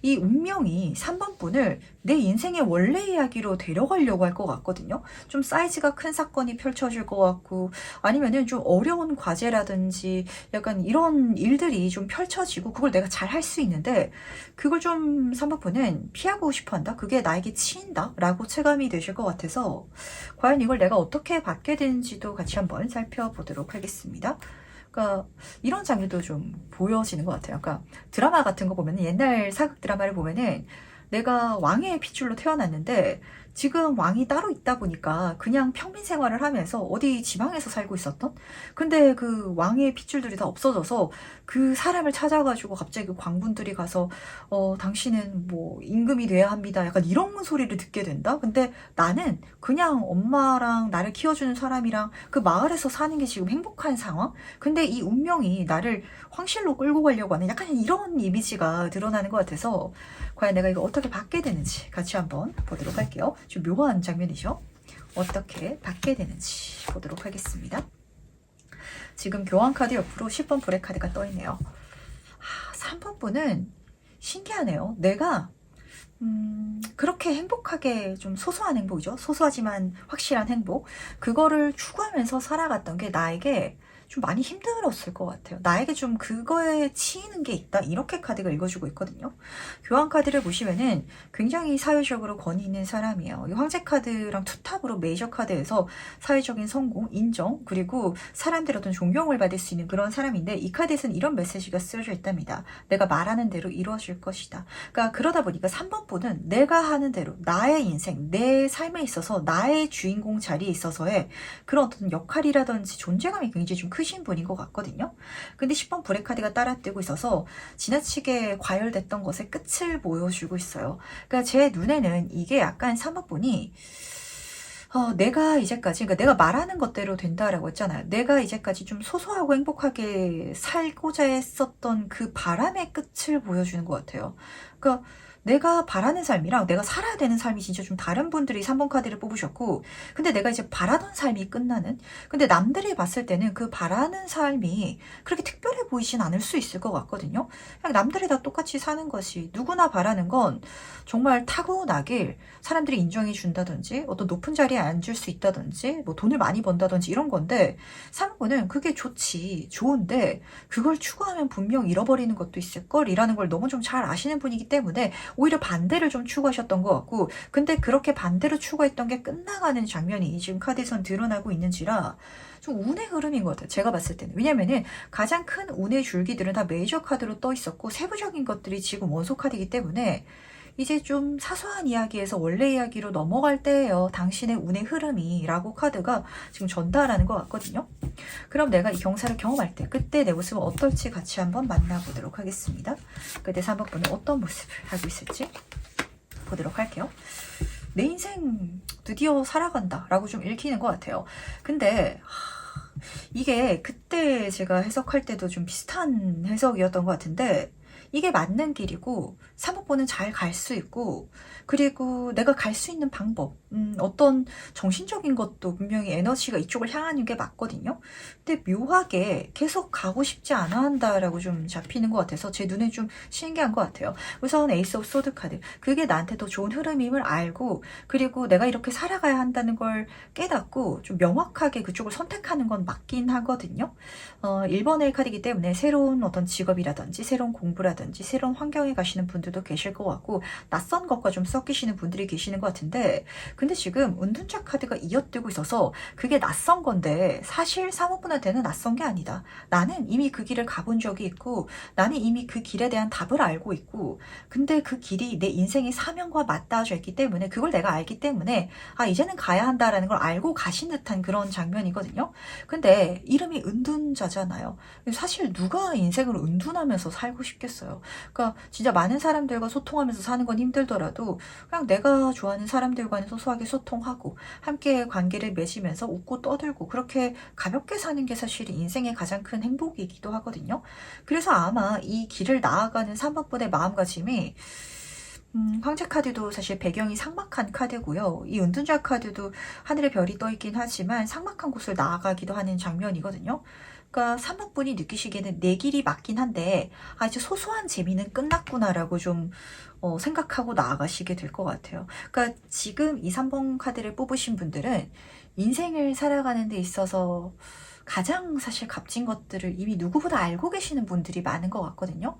이 운명이 3번분을 내 인생의 원래 이야기로 데려가려고 할 것 같거든요. 좀 사이즈가 큰 사건이 펼쳐질 것 같고, 아니면은 좀 어려운 과제라든지 약간 이런 일들이 좀 펼쳐지고 그걸 내가 잘 할 수 있는데, 그걸 좀 3번분은 피하고 싶어 한다? 그게 나에게 치인다? 라고 체감이 되실 것 같아서, 과연 이걸 내가 어떻게 받게 되는지도 같이 한번 살펴보도록 하겠습니다. 그러니까 이런 장면도 좀 보여지는 것 같아요. 그러니까 드라마 같은 거 보면, 옛날 사극 드라마를 보면은 내가 왕의 핏줄로 태어났는데 지금 왕이 따로 있다 보니까 그냥 평민 생활을 하면서 어디 지방에서 살고 있었던, 근데 그 왕의 핏줄들이 다 없어져서 그 사람을 찾아가지고 갑자기 그 광군들이 가서 당신은 뭐 임금이 돼야 합니다, 약간 이런 소리를 듣게 된다. 근데 나는 그냥 엄마랑 나를 키워주는 사람이랑 그 마을에서 사는 게 지금 행복한 상황. 근데 이 운명이 나를 황실로 끌고 가려고 하는 약간 이런 이미지가 드러나는 것 같아서, 과연 내가 이거 어떻게 받게 되는지 같이 한번 보도록 할게요. 좀 묘한 장면이죠. 어떻게 받게 되는지 보도록 하겠습니다. 지금 교환카드 옆으로 10번 불의 카드가 떠있네요. 3번분은 신기하네요. 내가 그렇게 행복하게, 좀 소소한 행복이죠. 소소하지만 확실한 행복. 그거를 추구하면서 살아갔던 게 나에게 좀 많이 힘들었을 것 같아요. 나에게 좀 그거에 치이는 게 있다. 이렇게 카드가 읽어주고 있거든요. 교황 카드를 보시면은 굉장히 사회적으로 권위 있는 사람이에요. 이 황제 카드랑 투탑으로 메이저 카드에서 사회적인 성공, 인정, 그리고 사람들의 어떤 존경을 받을 수 있는 그런 사람인데 이 카드에서는 이런 메시지가 쓰여져 있답니다. 내가 말하는 대로 이루어질 것이다. 그러니까 그러다 보니까 3번 분은 내가 하는 대로 나의 인생, 내 삶에 있어서 나의 주인공 자리에 있어서의 그런 어떤 역할이라든지 존재감이 굉장히 좀 크신 분인 것 같거든요. 근데 10번 불의 카드가 따라뜨고 있어서 지나치게 과열됐던 것의 끝을 보여주고 있어요. 그러니까 제 눈에는 이게 약간 3번 분이 내가 이제까지, 그러니까 내가 말하는 것대로 된다라고 했잖아요. 내가 이제까지 좀 소소하고 행복하게 살고자 했었던 그 바람의 끝을 보여주는 것 같아요. 그러니까 내가 바라는 삶이랑 내가 살아야 되는 삶이 진짜 좀 다른 분들이 3번 카드를 뽑으셨고, 근데 내가 이제 바라던 삶이 끝나는? 근데 남들이 봤을 때는 그 바라는 삶이 그렇게 특별해 보이진 않을 수 있을 것 같거든요. 그냥 남들이 다 똑같이 사는 것이 누구나 바라는 건 정말 타고나길 사람들이 인정해 준다든지 어떤 높은 자리에 앉을 수 있다든지 뭐 돈을 많이 번다든지 이런 건데 3번은 그게 좋은데 그걸 추구하면 분명 잃어버리는 것도 있을 걸이라는 걸 너무 좀 잘 아시는 분이기 때문에 오히려 반대를 좀 추구하셨던 것 같고, 근데 그렇게 반대로 추구했던 게 끝나가는 장면이 지금 카드에선 드러나고 있는지라 좀 운의 흐름인 것 같아요. 제가 봤을 때는. 왜냐면은 가장 큰 운의 줄기들은 다 메이저 카드로 떠 있었고 세부적인 것들이 지금 원소 카드이기 때문에 이제 좀 사소한 이야기에서 원래 이야기로 넘어갈 때예요. 당신의 운의 흐름이 라고 카드가 지금 전달하는 것 같거든요. 그럼 내가 이 경사를 경험할 때 그때 내 모습은 어떨지 같이 한번 만나보도록 하겠습니다. 그때 3번 분은 어떤 모습을 하고 있을지 보도록 할게요. 내 인생 드디어 살아간다 라고 좀 읽히는 것 같아요. 근데 이게 그때 제가 해석할 때도 좀 비슷한 해석이었던 것 같은데 이게 맞는 길이고 3번은 잘 갈 수 있고 그리고 내가 갈 수 있는 방법 어떤 정신적인 것도 분명히 에너지가 이쪽을 향하는 게 맞거든요. 근데 묘하게 계속 가고 싶지 않아 한다라고 좀 잡히는 것 같아서 제 눈에 좀 신기한 것 같아요. 우선 에이스 오브 소드 카드 그게 나한테 더 좋은 흐름임을 알고 그리고 내가 이렇게 살아가야 한다는 걸 깨닫고 좀 명확하게 그쪽을 선택하는 건 맞긴 하거든요. 1번의 카드이기 때문에 새로운 어떤 직업이라든지 새로운 공부라든지 새로운 환경에 가시는 분들도 계실 것 같고 낯선 것과 좀 섞이시는 분들이 계시는 것 같은데 근데 지금 은둔자 카드가 이어뜨고 있어서 그게 낯선 건데 사실 3호분한테는 낯선 게 아니다. 나는 이미 그 길을 가본 적이 있고 나는 이미 그 길에 대한 답을 알고 있고 근데 그 길이 내 인생의 사명과 맞닿아져 있기 때문에 그걸 내가 알기 때문에 이제는 가야 한다라는 걸 알고 가신 듯한 그런 장면이거든요. 근데 이름이 은둔자잖아요. 사실 누가 인생을 은둔하면서 살고 싶겠어요. 그러니까 진짜 많은 사람들과 소통하면서 사는 건 힘들더라도 그냥 내가 좋아하는 사람들과는 소소하게 소통하고 함께 관계를 맺으면서 웃고 떠들고 그렇게 가볍게 사는 게 사실 인생의 가장 큰 행복이기도 하거든요. 그래서 아마 이 길을 나아가는 3번분의 마음가짐이 황제 카드도 사실 배경이 삭막한 카드고요. 이 은둔자 카드도 하늘에 별이 떠 있긴 하지만 삭막한 곳을 나아가기도 하는 장면이거든요. 그러니까 3번분이 느끼시기에는 내 길이 맞긴 한데 이제 소소한 재미는 끝났구나라고 좀 생각하고 나아가시게 될 것 같아요. 그러니까 지금 이 3번 카드를 뽑으신 분들은 인생을 살아가는 데 있어서 가장 사실 값진 것들을 이미 누구보다 알고 계시는 분들이 많은 것 같거든요.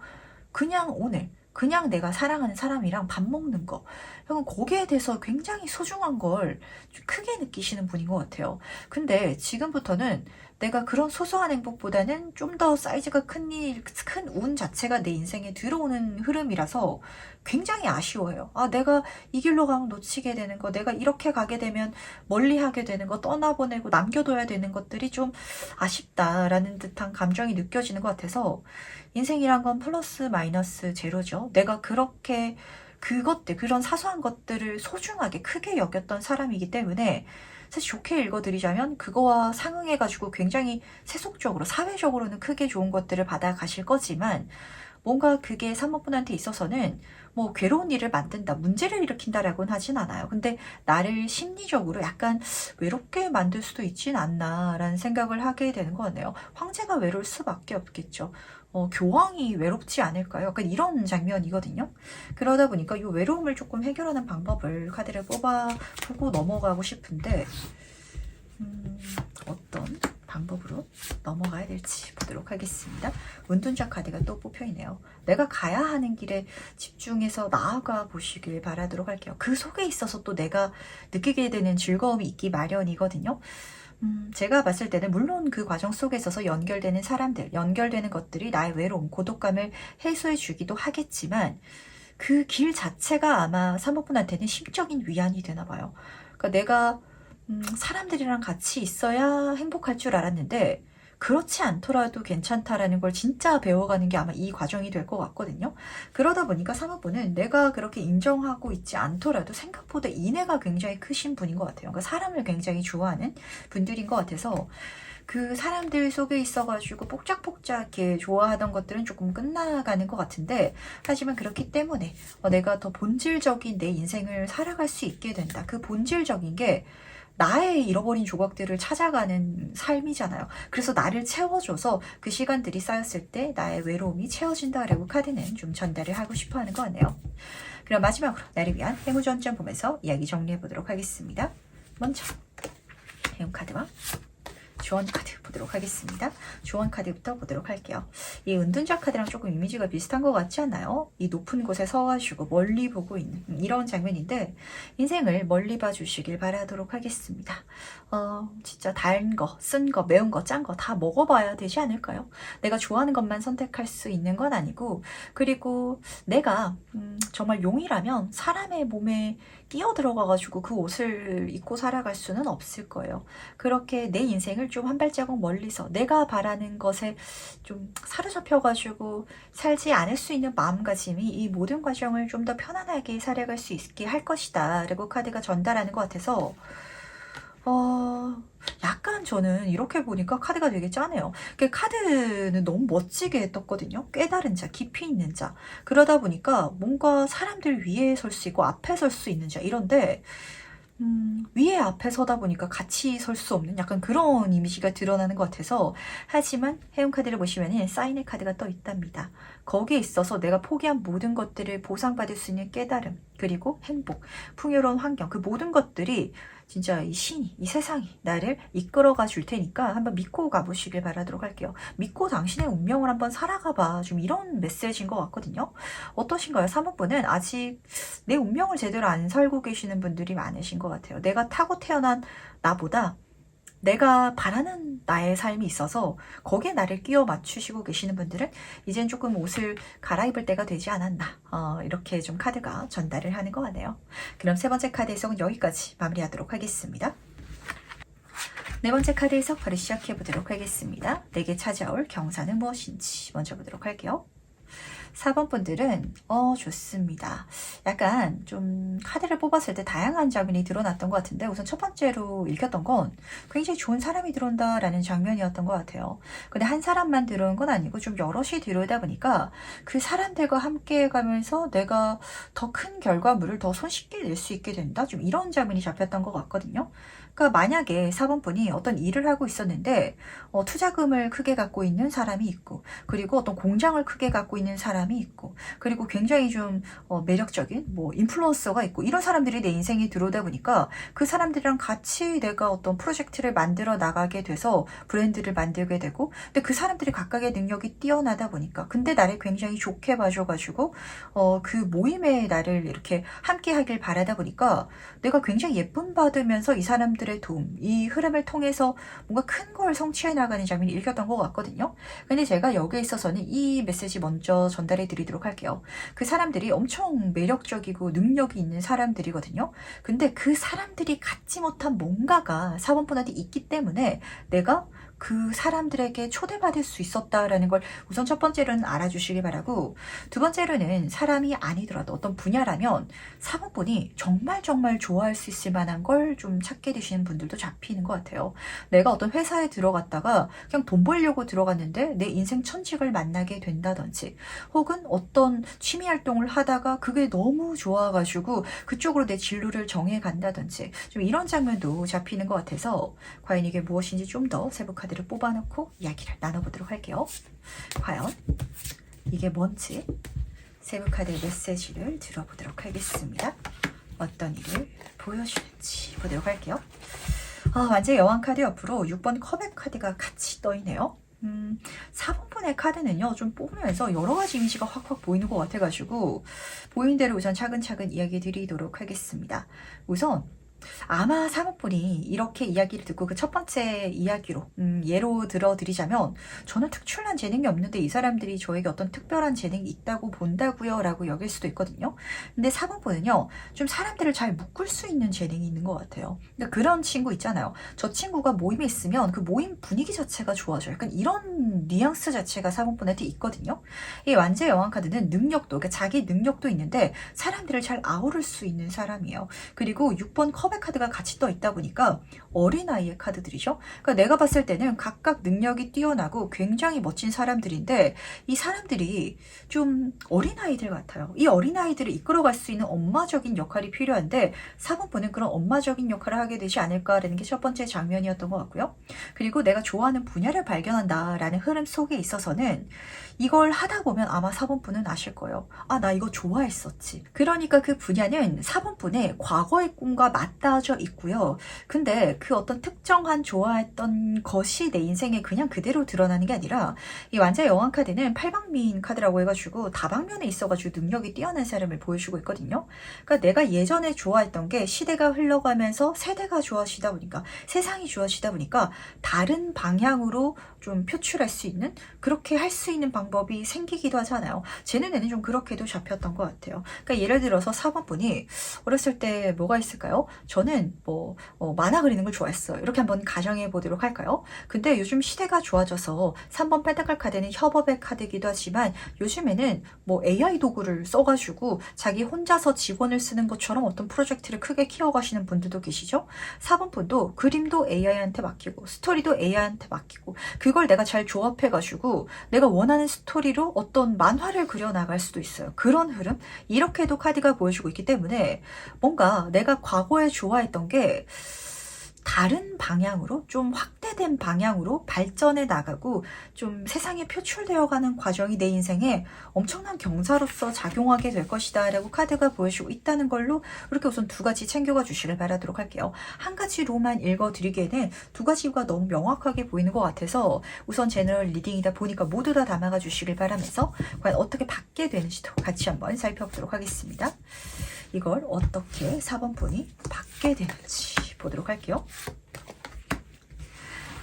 그냥 오늘 그냥 내가 사랑하는 사람이랑 밥 먹는 거 형은 거기에 대해서 굉장히 소중한 걸 좀 크게 느끼시는 분인 것 같아요. 근데 지금부터는 내가 그런 소소한 행복보다는 좀 더 사이즈가 큰 일, 큰 운 자체가 내 인생에 들어오는 흐름이라서 굉장히 아쉬워요. 내가 이 길로 가면 놓치게 되는 거, 내가 이렇게 가게 되면 멀리 하게 되는 거, 떠나보내고 남겨둬야 되는 것들이 좀 아쉽다라는 듯한 감정이 느껴지는 것 같아서 인생이란 건 플러스 마이너스 제로죠. 내가 그렇게 그런 사소한 것들을 소중하게 크게 여겼던 사람이기 때문에 사실 좋게 읽어드리자면 그거와 상응해가지고 굉장히 세속적으로 사회적으로는 크게 좋은 것들을 받아가실 거지만 뭔가 그게 3번분한테 있어서는 뭐 괴로운 일을 만든다, 문제를 일으킨다라고는 하진 않아요. 근데 나를 심리적으로 약간 외롭게 만들 수도 있진 않나라는 생각을 하게 되는 것 같네요. 황제가 외로울 수밖에 없겠죠. 교황이 외롭지 않을까요? 약간 이런 장면이거든요. 그러다 보니까 이 외로움을 조금 해결하는 방법을 카드를 뽑아보고 넘어가고 싶은데 어떤 방법으로? 넘어가야 될지 보도록 하겠습니다. 운둔자 카드가 또 뽑혀있네요. 내가 가야 하는 길에 집중해서 나아가 보시길 바라도록 할게요. 그 속에 있어서 또 내가 느끼게 되는 즐거움이 있기 마련이거든요. 제가 봤을 때는 물론 그 과정 속에 있어서 연결되는 사람들, 연결되는 것들이 나의 외로움, 고독감을 해소해 주기도 하겠지만 그 길 자체가 아마 사모분한테는 심적인 위안이 되나 봐요. 그러니까 내가 사람들이랑 같이 있어야 행복할 줄 알았는데 그렇지 않더라도 괜찮다라는 걸 진짜 배워가는 게 아마 이 과정이 될 것 같거든요. 그러다 보니까 사모분은 내가 그렇게 인정하고 있지 않더라도 생각보다 인애가 굉장히 크신 분인 것 같아요. 그러니까 사람을 굉장히 좋아하는 분들인 것 같아서 그 사람들 속에 있어가지고 뽁짝뽁짝 이렇게 좋아하던 것들은 조금 끝나가는 것 같은데, 하지만 그렇기 때문에 내가 더 본질적인 내 인생을 살아갈 수 있게 된다. 그 본질적인 게 나의 잃어버린 조각들을 찾아가는 삶이잖아요. 그래서 나를 채워줘서 그 시간들이 쌓였을 때 나의 외로움이 채워진다라고 카드는 좀 전달을 하고 싶어 하는 것 같네요. 그럼 마지막으로 나를 위한 해무전점 보면서 이야기 정리해 보도록 하겠습니다. 먼저 해무 카드와 조언 카드 보도록 하겠습니다. 조언 카드부터 보도록 할게요. 이 은둔자 카드랑 조금 이미지가 비슷한 것 같지 않나요? 이 높은 곳에 서가지고 멀리 보고 있는 이런 장면인데, 인생을 멀리 봐주시길 바라도록 하겠습니다. 진짜 단 거, 쓴 거, 매운 거, 짠 거 다 먹어봐야 되지 않을까요? 내가 좋아하는 것만 선택할 수 있는 건 아니고, 그리고 내가 정말 용이라면 사람의 몸에 끼어 들어가가지고 그 옷을 입고 살아갈 수는 없을 거예요. 그렇게 내 인생을 좀 한 발자국 멀리서 내가 바라는 것에 좀 사로잡혀가지고 살지 않을 수 있는 마음가짐이 이 모든 과정을 좀 더 편안하게 살아갈 수 있게 할 것이다 라고 카드가 전달하는 것 같아서 약간 저는 이렇게 보니까 카드가 되게 짜네요. 카드는 너무 멋지게 떴거든요. 깨달은 자, 깊이 있는 자. 그러다 보니까 뭔가 사람들 위에 설 수 있고 앞에 설 수 있는 자 이런데, 위에 앞에 서다 보니까 같이 설 수 없는 약간 그런 이미지가 드러나는 것 같아서, 하지만 해운 카드를 보시면 사인의 카드가 떠 있답니다. 거기에 있어서 내가 포기한 모든 것들을 보상받을 수 있는 깨달음, 그리고 행복, 풍요로운 환경, 그 모든 것들이 진짜 이 신이, 이 세상이 나를 이끌어가 줄 테니까 한번 믿고 가보시길 바라도록 할게요. 믿고 당신의 운명을 한번 살아가 봐. 좀 이런 메시지인 것 같거든요. 어떠신가요? 사모분은 아직 내 운명을 제대로 안 살고 계시는 분들이 많으신 것 같아요. 내가 타고 태어난 나보다 내가 바라는 나의 삶이 있어서 거기에 나를 끼워 맞추시고 계시는 분들은 이젠 조금 옷을 갈아입을 때가 되지 않았나, 이렇게 좀 카드가 전달을 하는 것 같네요. 그럼 세 번째 카드 해석은 여기까지 마무리하도록 하겠습니다. 네 번째 카드 해석 바로 시작해 보도록 하겠습니다. 내게 찾아올 경사는 무엇인지 먼저 보도록 할게요. 4번 분들은 좋습니다. 약간 좀 카드를 뽑았을 때 다양한 장면이 드러났던 것 같은데, 우선 첫 번째로 읽혔던 건 굉장히 좋은 사람이 들어온다라는 장면이었던 것 같아요. 근데 한 사람만 들어온 건 아니고 좀 여럿이 들어오다 보니까 그 사람들과 함께 가면서 내가 더 큰 결과물을 더 손쉽게 낼 수 있게 된다, 좀 이런 장면이 잡혔던 것 같거든요. 그러니까 만약에 4번 분이 어떤 일을 하고 있었는데 투자금을 크게 갖고 있는 사람이 있고, 그리고 어떤 공장을 크게 갖고 있는 사람이 있고, 그리고 굉장히 좀 매력적인 인플루언서가 있고, 이런 사람들이 내 인생에 들어오다 보니까 그 사람들이랑 같이 내가 어떤 프로젝트를 만들어 나가게 돼서 브랜드를 만들게 되고, 근데 그 사람들이 각각의 능력이 뛰어나다 보니까, 근데 나를 굉장히 좋게 봐줘가지고 그 모임에 나를 이렇게 함께 하길 바라다 보니까 내가 굉장히 예쁨 받으면서 이 사람들의 도움, 이 흐름을 통해서 뭔가 큰 걸 성취해 나가는 장면이 읽혔던 것 같거든요. 근데 제가 여기에 있어서는 이 메시지 먼저 전달해 드리도록 할게요. 그 사람들이 엄청 매력적이고 능력이 있는 사람들이거든요. 근데 그 사람들이 갖지 못한 뭔가가 4번 분한테 있기 때문에 내가 그 사람들에게 초대받을 수 있었다라는 걸 우선 첫 번째로는 알아주시기 바라고, 두 번째로는 사람이 아니더라도 어떤 분야라면 4번 분이 정말 좋아할 수 있을 만한 걸 좀 찾게 되시는 분들도 잡히는 것 같아요. 내가 어떤 회사에 들어갔다가 그냥 돈 벌려고 들어갔는데 내 인생 천직을 만나게 된다든지, 혹은 어떤 취미 활동을 하다가 그게 너무 좋아가지고 그쪽으로 내 진로를 정해 간다든지, 좀 이런 장면도 잡히는 것 같아서 과연 이게 무엇인지 좀 더 세부 카드를 뽑아놓고 이야기를 나눠보도록 할게요. 과연 이게 뭔지 세부 카드의 메시지를 들어보도록 하겠습니다. 어떤 일을 보여주는지 보도록 할게요. 완전 여왕 카드 옆으로 6번 컵의 카드가 같이 떠있네요. 음, 4번분의 카드는요, 좀 뽑으면서 여러 가지 이미지가 확확 보이는 것 같아가지고, 보인 대로 우선 차근차근 이야기 드리도록 하겠습니다. 우선, 아마 사모분이 이렇게 이야기를 듣고 그 첫 번째 이야기로 예로 들어드리자면 저는 특출난 재능이 없는데 이 사람들이 저에게 어떤 특별한 재능이 있다고 본다고요 라고 여길 수도 있거든요. 근데 사모분은요 좀 사람들을 잘 묶을 수 있는 재능이 있는 것 같아요. 그러니까 그런 친구 있잖아요. 저 친구가 모임에 있으면 그 모임 분위기 자체가 좋아져요. 약간 이런 뉘앙스 자체가 사모분한테 있거든요. 이 완제의 여왕 카드는 능력도, 그러니까 자기 능력도 있는데 사람들을 잘 아우를 수 있는 사람이에요. 그리고 6번 컵의 카드가 같이 떠 있다 보니까 어린아이의 카드들이죠. 그러니까 내가 봤을 때는 각각 능력이 뛰어나고 굉장히 멋진 사람들인데 이 사람들이 좀 어린아이들 같아요. 이 어린아이들을 이끌어갈 수 있는 엄마적인 역할이 필요한데 4번분은 그런 엄마적인 역할을 하게 되지 않을까라는 게 첫 번째 장면이었던 것 같고요. 그리고 내가 좋아하는 분야를 발견한다라는 흐름 속에 있어서는 이걸 하다 보면 아마 4번분은 아실 거예요. 아, 나 이거 좋아했었지. 그러니까 그 분야는 4번분의 과거의 꿈과 맞닿아져 있고요. 근데 그 어떤 특정한 좋아했던 것이 내 인생에 그냥 그대로 드러나는 게 아니라 이 완자의 여왕 카드는 팔방미인 카드라고 해가지고 다방면에 있어가지고 능력이 뛰어난 사람을 보여주고 있거든요. 그러니까 내가 예전에 좋아했던 게 시대가 흘러가면서 세대가 좋아지다 보니까 세상이 좋아지다 보니까 다른 방향으로 좀 표출할 수 있는 그렇게 할 수 있는 방법이 생기기도 하잖아요. 제 눈에는 좀 그렇게도 잡혔던 것 같아요. 그러니까 예를 들어서 4번분이 어렸을 때 뭐가 있을까요? 저는 뭐 만화 그리는 걸 좋아했어요. 이렇게 한번 가정해 보도록 할까요? 근데 요즘 시대가 좋아져서 3번 펜타클 카드는 협업의 카드이기도 하지만 요즘에는 뭐 AI 도구를 써가지고 자기 혼자서 직원을 쓰는 것처럼 어떤 프로젝트를 크게 키워가시는 분들도 계시죠? 4번 분도 그림도 AI한테 맡기고 스토리도 AI한테 맡기고 그걸 내가 잘 조합해가지고 내가 원하는 스토리로 어떤 만화를 그려나갈 수도 있어요. 그런 흐름? 이렇게도 카드가 보여주고 있기 때문에 뭔가 내가 과거에 좋아했던 게 다른 방향으로 좀 확대된 방향으로 발전해 나가고 좀 세상에 표출되어가는 과정이 내 인생에 엄청난 경사로서 작용하게 될 것이다 라고 카드가 보여주고 있다는 걸로 이렇게 우선 두 가지 챙겨가 주시길 바라도록 할게요. 한 가지로만 읽어드리기에는 두 가지가 너무 명확하게 보이는 것 같아서 우선 제너럴 리딩이다 보니까 모두 다 담아가 주시길 바라면서 과연 어떻게 받게 되는지도 같이 한번 살펴보도록 하겠습니다. 이걸 어떻게 4번 분이 받게 되는지 보도록 할게요.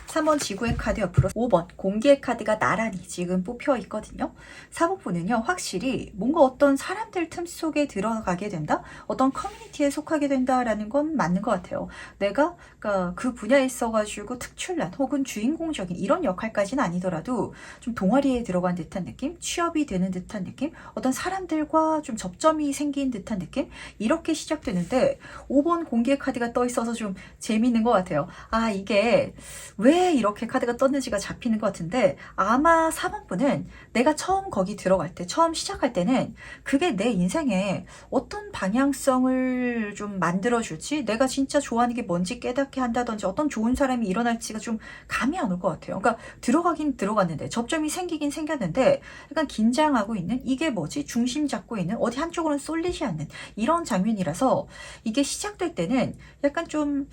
3번 지구의 카드 옆으로 5번 공기의 카드가 나란히 지금 뽑혀 있거든요. 4번분은요 확실히 뭔가 어떤 사람들 틈 속에 들어가게 된다? 어떤 커뮤니티에 속하게 된다라는 건 맞는 것 같아요. 내가 그러니까 그 분야에 있어가지고 특출난 혹은 주인공적인 이런 역할까지는 아니더라도 좀 동아리에 들어간 듯한 느낌? 취업이 되는 듯한 느낌? 어떤 사람들과 좀 접점이 생긴 듯한 느낌? 이렇게 시작되는데 5번 공기의 카드가 떠 있어서 좀 재미있는 것 같아요. 아 이게 왜 이렇게 카드가 떴는지가 잡히는 것 같은데 아마 4번분은 내가 처음 거기 들어갈 때 처음 시작할 때는 그게 내 인생에 어떤 방향성을 좀 만들어줄지 내가 진짜 좋아하는 게 뭔지 깨닫게 한다든지 어떤 좋은 사람이 일어날지가 좀 감이 안 올 것 같아요. 그러니까 들어가긴 들어갔는데 접점이 생기긴 생겼는데 약간 긴장하고 있는 이게 뭐지? 중심 잡고 있는 어디 한쪽으로는 쏠리지 않는 이런 장면이라서 이게 시작될 때는 약간 좀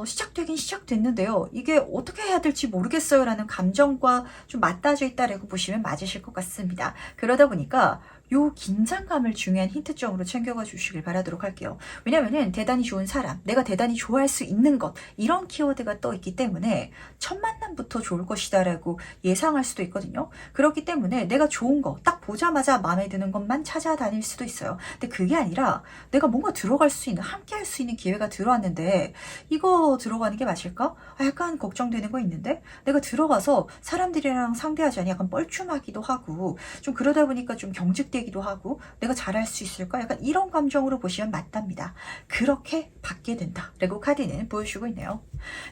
시작되긴 시작됐는데요. 이게 어떻게 해야 될지 모르겠어요 라는 감정과 좀 맞닿아져 있다라고 보시면 맞으실 것 같습니다. 그러다 보니까 요 긴장감을 중요한 힌트점으로 챙겨가 주시길 바라도록 할게요. 왜냐면은 대단히 좋은 사람, 내가 대단히 좋아할 수 있는 것 이런 키워드가 떠 있기 때문에 첫 만남부터 좋을 것이다 라고 예상할 수도 있거든요. 그렇기 때문에 내가 좋은 거 딱 보자마자 마음에 드는 것만 찾아다닐 수도 있어요. 근데 그게 아니라 내가 뭔가 들어갈 수 있는 함께 할 수 있는 기회가 들어왔는데 이거 들어가는 게 맞을까? 약간 걱정되는 거 있는데 내가 들어가서 사람들이랑 상대하자니 약간 뻘쭘하기도 하고 좀 그러다 보니까 좀 경직되기도 하고 내가 잘할 수 있을까? 약간 이런 감정으로 보시면 맞답니다. 그렇게 받게 된다 라고 카드는 보여주고 있네요.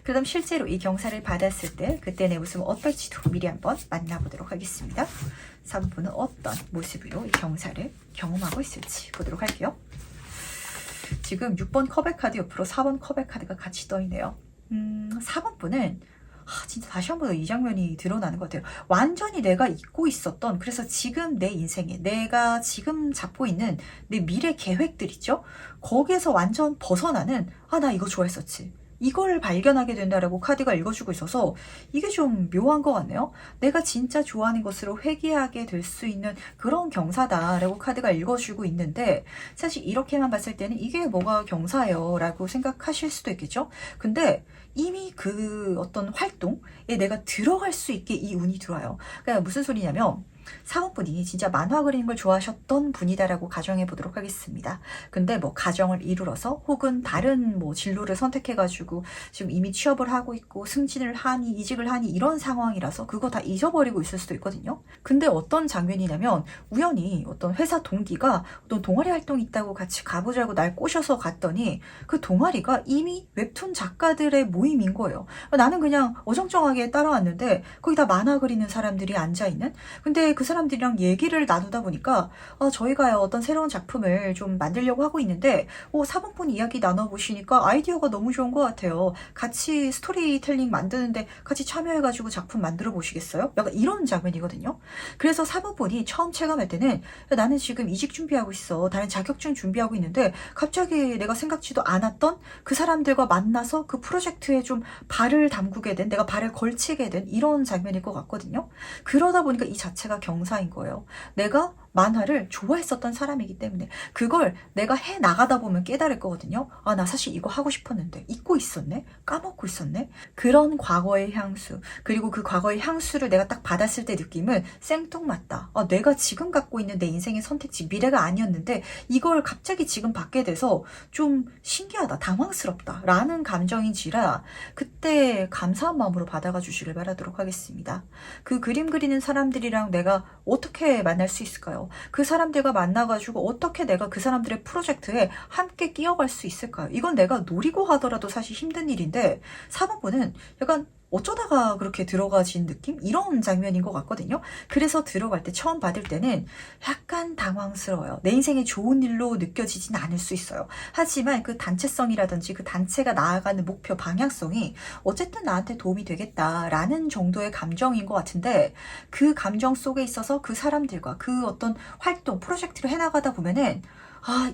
그럼 실제로 이 경사를 받았을 때 그때 내 모습은 어떨지도 미리 한번 만나보도록 하겠습니다. 3분은 어떤 모습으로 이 경사를 경험하고 있을지 보도록 할게요. 지금 6번 컵의 카드 옆으로 4번 컵의 카드가 같이 떠 있네요. 4번 분은 진짜 다시 한번 이 장면이 드러나는 것 같아요. 완전히 내가 잊고 있었던 그래서 지금 내 인생에 내가 지금 잡고 있는 내 미래 계획들 있죠? 거기에서 완전 벗어나는 나 이거 좋아했었지. 이걸 발견하게 된다라고 카드가 읽어주고 있어서 이게 좀 묘한 것 같네요. 내가 진짜 좋아하는 것으로 회귀하게 될 수 있는 그런 경사다라고 카드가 읽어주고 있는데, 사실 이렇게만 봤을 때는 이게 뭐가 경사예요 라고 생각하실 수도 있겠죠. 근데 이미 그 어떤 활동에 내가 들어갈 수 있게 이 운이 들어와요. 그러니까 무슨 소리냐면, 사모분이 진짜 만화 그리는 걸 좋아하셨던 분이다라고 가정해 보도록 하겠습니다. 근데 뭐 가정을 이루어서 혹은 다른 뭐 진로를 선택해가지고 지금 이미 취업을 하고 있고 승진을 하니 이직을 하니 이런 상황이라서 그거 다 잊어버리고 있을 수도 있거든요. 근데 어떤 장면이냐면, 우연히 어떤 회사 동기가 어떤 동아리 활동이 있다고 같이 가보자고 날 꼬셔서 갔더니 그 동아리가 이미 웹툰 작가들의 모임인 거예요. 나는 그냥 어정쩡하게 따라왔는데 거기 다 만화 그리는 사람들이 앉아있는. 근데 그 사람들이랑 얘기를 나누다 보니까 저희가요 어떤 새로운 작품을 좀 만들려고 하고 있는데 사본분 이야기 나눠보시니까 아이디어가 너무 좋은 것 같아요. 같이 스토리텔링 만드는데 같이 참여해가지고 작품 만들어 보시겠어요? 약간 이런 장면이거든요. 그래서 사본분이 처음 체감할 때는, 나는 지금 이직 준비하고 있어, 다른 자격증 준비하고 있는데 갑자기 내가 생각지도 않았던 그 사람들과 만나서 그 프로젝트에 좀 발을 담그게 된, 내가 발을 걸치게 된 이런 장면일 것 같거든요. 그러다 보니까 이 자체가 경사인 거예요. 내가 만화를 좋아했었던 사람이기 때문에 그걸 내가 해 나가다 보면 깨달을 거거든요. 나 사실 이거 하고 싶었는데 잊고 있었네, 까먹고 있었네. 그런 과거의 향수, 그리고 그 과거의 향수를 내가 딱 받았을 때 느낌은 생뚱맞다. 내가 지금 갖고 있는 내 인생의 선택지, 미래가 아니었는데 이걸 갑자기 지금 받게 돼서 좀 신기하다, 당황스럽다 라는 감정인지라, 그때 감사한 마음으로 받아가 주시길 바라도록 하겠습니다. 그 그림 그리는 사람들이랑 내가 어떻게 만날 수 있을까요? 그 사람들과 만나가지고 어떻게 내가 그 사람들의 프로젝트에 함께 끼어갈 수 있을까요? 이건 내가 노리고 하더라도 사실 힘든 일인데, 사본부는 약간 어쩌다가 그렇게 들어가진 느낌? 이런 장면인 것 같거든요. 그래서 들어갈 때, 처음 받을 때는 약간 당황스러워요. 내 인생에 좋은 일로 느껴지진 않을 수 있어요. 하지만 그 단체성이라든지 그 단체가 나아가는 목표 방향성이 어쨌든 나한테 도움이 되겠다라는 정도의 감정인 것 같은데, 그 감정 속에 있어서 그 사람들과 그 어떤 활동, 프로젝트를 해나가다 보면은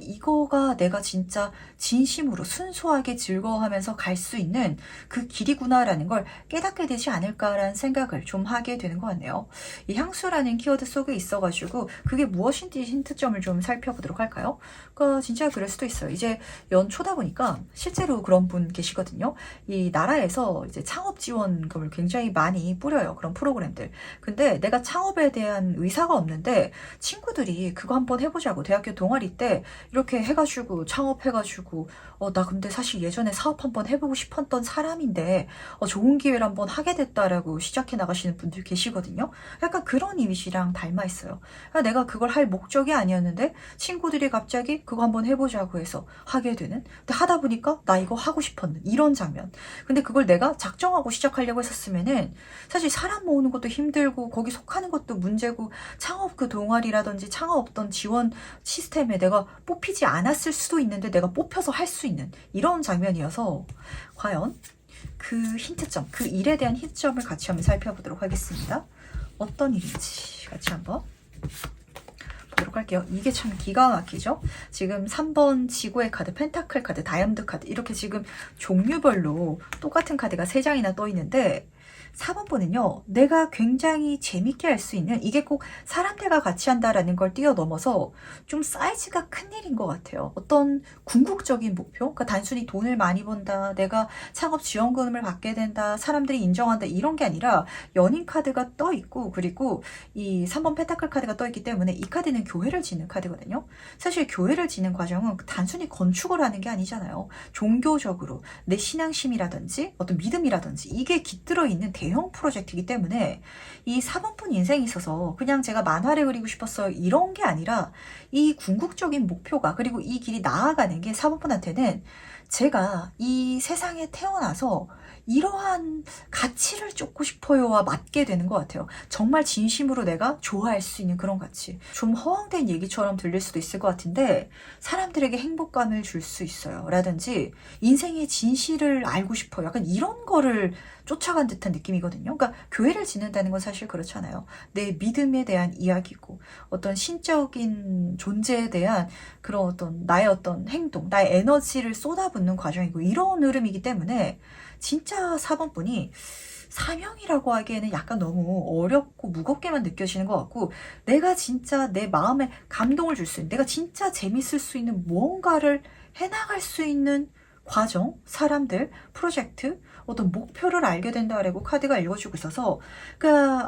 이거가 내가 진짜 진심으로 순수하게 즐거워하면서 갈 수 있는 그 길이구나라는 걸 깨닫게 되지 않을까라는 생각을 좀 하게 되는 것 같네요. 이 향수라는 키워드 속에 있어가지고 그게 무엇인지 힌트점을 좀 살펴보도록 할까요? 그러니까 진짜 그럴 수도 있어요. 이제 연초다 보니까 실제로 그런 분 계시거든요. 이 나라에서 이제 창업 지원금을 굉장히 많이 뿌려요. 그런 프로그램들. 근데 내가 창업에 대한 의사가 없는데 친구들이 그거 한번 해보자고, 대학교 동아리 때 이렇게 해가지고 창업해가지고 나 근데 사실 예전에 사업 한번 해보고 싶었던 사람인데 좋은 기회를 한번 하게 됐다라고 시작해 나가시는 분들 계시거든요. 약간 그런 이미지랑 닮아 있어요. 내가 그걸 할 목적이 아니었는데 친구들이 갑자기 그거 한번 해보자고 해서 하게 되는, 근데 하다 보니까 나 이거 하고 싶었는 이런 장면. 근데 그걸 내가 작정하고 시작하려고 했었으면은 사실 사람 모으는 것도 힘들고 거기 속하는 것도 문제고, 창업 그 동아리라든지 창업 어떤 지원 시스템에 내가 뽑히지 않았을 수도 있는데 내가 뽑혀서 할 수 있는 이런 장면이어서, 과연 그 힌트점, 그 일에 대한 힌트점을 같이 한번 살펴보도록 하겠습니다. 어떤 일인지 같이 한번 보도록 할게요. 이게 참 기가 막히죠? 지금 3번 지구의 카드, 펜타클 카드, 다이아몬드 카드, 이렇게 지금 종류별로 똑같은 카드가 3장이나 떠 있는데, 4번분은요, 내가 굉장히 재밌게 할 수 있는, 이게 꼭 사람들과 같이 한다라는 걸 뛰어넘어서 좀 사이즈가 큰 일인 것 같아요. 어떤 궁극적인 목표? 그러니까 단순히 돈을 많이 번다, 내가 창업 지원금을 받게 된다, 사람들이 인정한다, 이런 게 아니라 연인 카드가 떠 있고, 그리고 이 3번 펜타클 카드가 떠 있기 때문에 이 카드는 교회를 짓는 카드거든요. 사실 교회를 짓는 과정은 단순히 건축을 하는 게 아니잖아요. 종교적으로 내 신앙심이라든지 어떤 믿음이라든지 이게 깃들어 있는 대형 프로젝트이기 때문에, 이 4번분 인생에 있어서 그냥 제가 만화를 그리고 싶었어요 이런 게 아니라, 이 궁극적인 목표가, 그리고 이 길이 나아가는 게 4번분한테는 제가 이 세상에 태어나서 이러한 가치를 쫓고 싶어요와 맞게 되는 것 같아요. 정말 진심으로 내가 좋아할 수 있는 그런 가치. 좀 허황된 얘기처럼 들릴 수도 있을 것 같은데, 사람들에게 행복감을 줄 수 있어요 라든지 인생의 진실을 알고 싶어요, 약간 이런 거를 쫓아간 듯한 느낌이거든요. 그러니까 교회를 짓는다는 건 사실 그렇잖아요. 내 믿음에 대한 이야기고, 어떤 신적인 존재에 대한 그런 어떤 나의 어떤 행동, 나의 에너지를 쏟아 쏟아붓는 과정이고 이런 흐름이기 때문에 진짜 4번 분이 사명이라고 하기에는 약간 너무 어렵고 무겁게만 느껴지는 것 같고, 내가 진짜 내 마음에 감동을 줄 수 있는, 내가 진짜 재밌을 수 있는 무언가를 해나갈 수 있는 과정, 사람들, 프로젝트, 어떤 목표를 알게 된다라고 카드가 읽어주고 있어서,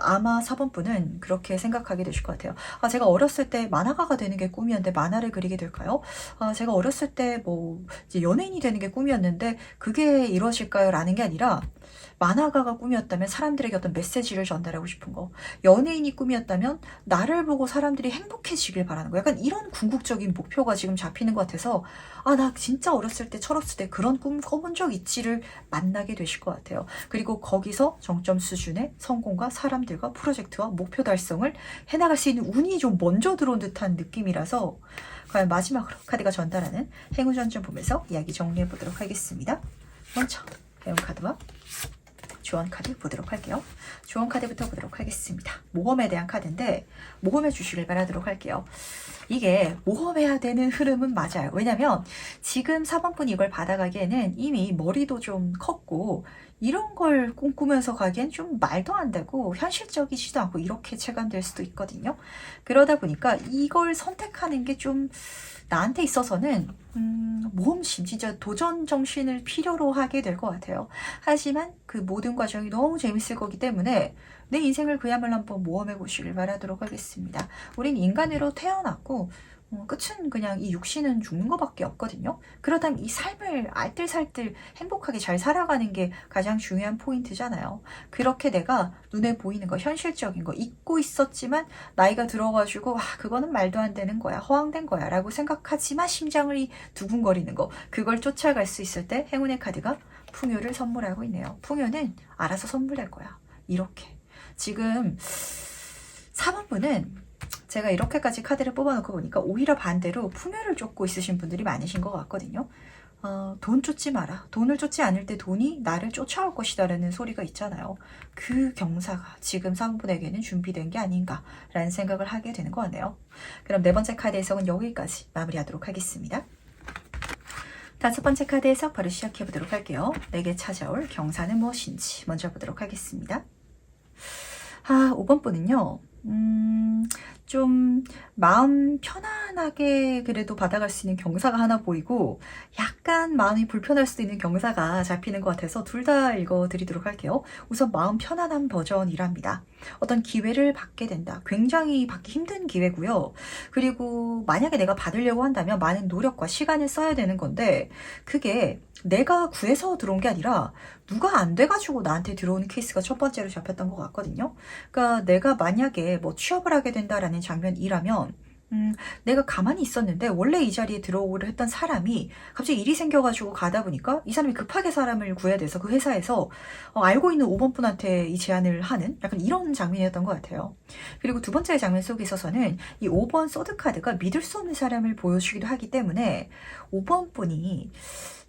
아마 4번 분은 그렇게 생각하게 되실 것 같아요. 제가 어렸을 때 만화가가 되는 게 꿈이었는데 만화를 그리게 될까요? 제가 어렸을 때 이제 연예인이 되는 게 꿈이었는데 그게 이루어질까요? 라는 게 아니라, 만화가가 꿈이었다면 사람들에게 어떤 메시지를 전달하고 싶은 거, 연예인이 꿈이었다면 나를 보고 사람들이 행복해지길 바라는 거, 약간 이런 궁극적인 목표가 지금 잡히는 것 같아서, 나 진짜 어렸을 때, 철없을 때 그런 꿈 꿔본 적 있지를 만나게 되실 것 같아요. 그리고 거기서 정점 수준의 성공과 사람들과 프로젝트와 목표 달성을 해나갈 수 있는 운이 좀 먼저 들어온 듯한 느낌이라서, 과연 마지막으로 카드가 전달하는 행운전 좀 보면서 이야기 정리해 보도록 하겠습니다. 먼저 행운 카드와 조언 카드 보도록 할게요. 조언 카드부터 보도록 하겠습니다. 모험에 대한 카드인데 모험해 주시길 바라도록 할게요. 이게 모험해야 되는 흐름은 맞아요. 왜냐면 지금 4번 분이 이걸 받아가기에는 이미 머리도 좀 컸고, 이런 걸 꿈꾸면서 가기엔 좀 말도 안 되고 현실적이지도 않고 이렇게 체감될 수도 있거든요. 그러다 보니까 이걸 선택하는 게 좀 나한테 있어서는 모험심, 진짜 도전 정신을 필요로 하게 될 것 같아요. 하지만 그 모든 과정이 너무 재밌을 거기 때문에 내 인생을 그야말로 한번 모험해 보시길 바라도록 하겠습니다. 우린 인간으로 태어났고 끝은 그냥 이 육신은 죽는 것밖에 없거든요. 그러다면 이 삶을 알뜰살뜰 행복하게 잘 살아가는 게 가장 중요한 포인트잖아요. 그렇게 내가 눈에 보이는 거, 현실적인 거 잊고 있었지만 나이가 들어가지고 그거는 말도 안 되는 거야, 허황된 거야 라고 생각하지만 심장이 두근거리는 거, 그걸 쫓아갈 수 있을 때 행운의 카드가 풍요를 선물하고 있네요. 풍요는 알아서 선물될 거야. 이렇게 지금 4번 분은 제가 이렇게까지 카드를 뽑아놓고 보니까 오히려 반대로 풍요를 쫓고 있으신 분들이 많으신 것 같거든요. 돈 쫓지 마라. 돈을 쫓지 않을 때 돈이 나를 쫓아올 것이다 라는 소리가 있잖아요. 그 경사가 지금 3분에게는 준비된 게 아닌가라는 생각을 하게 되는 것 같네요. 그럼 네 번째 카드 해석은 여기까지 마무리하도록 하겠습니다. 다섯 번째 카드 해석 바로 시작해 보도록 할게요. 내게 찾아올 경사는 무엇인지 먼저 보도록 하겠습니다. 5번 분은요. 좀 마음 편안하게 그래도 받아갈 수 있는 경사가 하나 보이고, 약간 마음이 불편할 수도 있는 경사가 잡히는 것 같아서 둘 다 읽어드리도록 할게요. 우선 마음 편안한 버전이랍니다. 어떤 기회를 받게 된다. 굉장히 받기 힘든 기회고요. 그리고 만약에 내가 받으려고 한다면 많은 노력과 시간을 써야 되는 건데, 그게 내가 구해서 들어온 게 아니라 누가 안 돼가지고 나한테 들어오는 케이스가 첫 번째로 잡혔던 것 같거든요. 그러니까 내가 만약에 취업을 하게 된다라는 장면이라면 내가 가만히 있었는데 원래 이 자리에 들어오기로 했던 사람이 갑자기 일이 생겨가지고 가다 보니까 이 사람이 급하게 사람을 구해야 돼서 그 회사에서 알고 있는 5번 분한테 이 제안을 하는 약간 이런 장면이었던 것 같아요. 그리고 두 번째 장면 속에 있어서는 이 5번 소드 카드가 믿을 수 없는 사람을 보여주기도 하기 때문에 5번 분이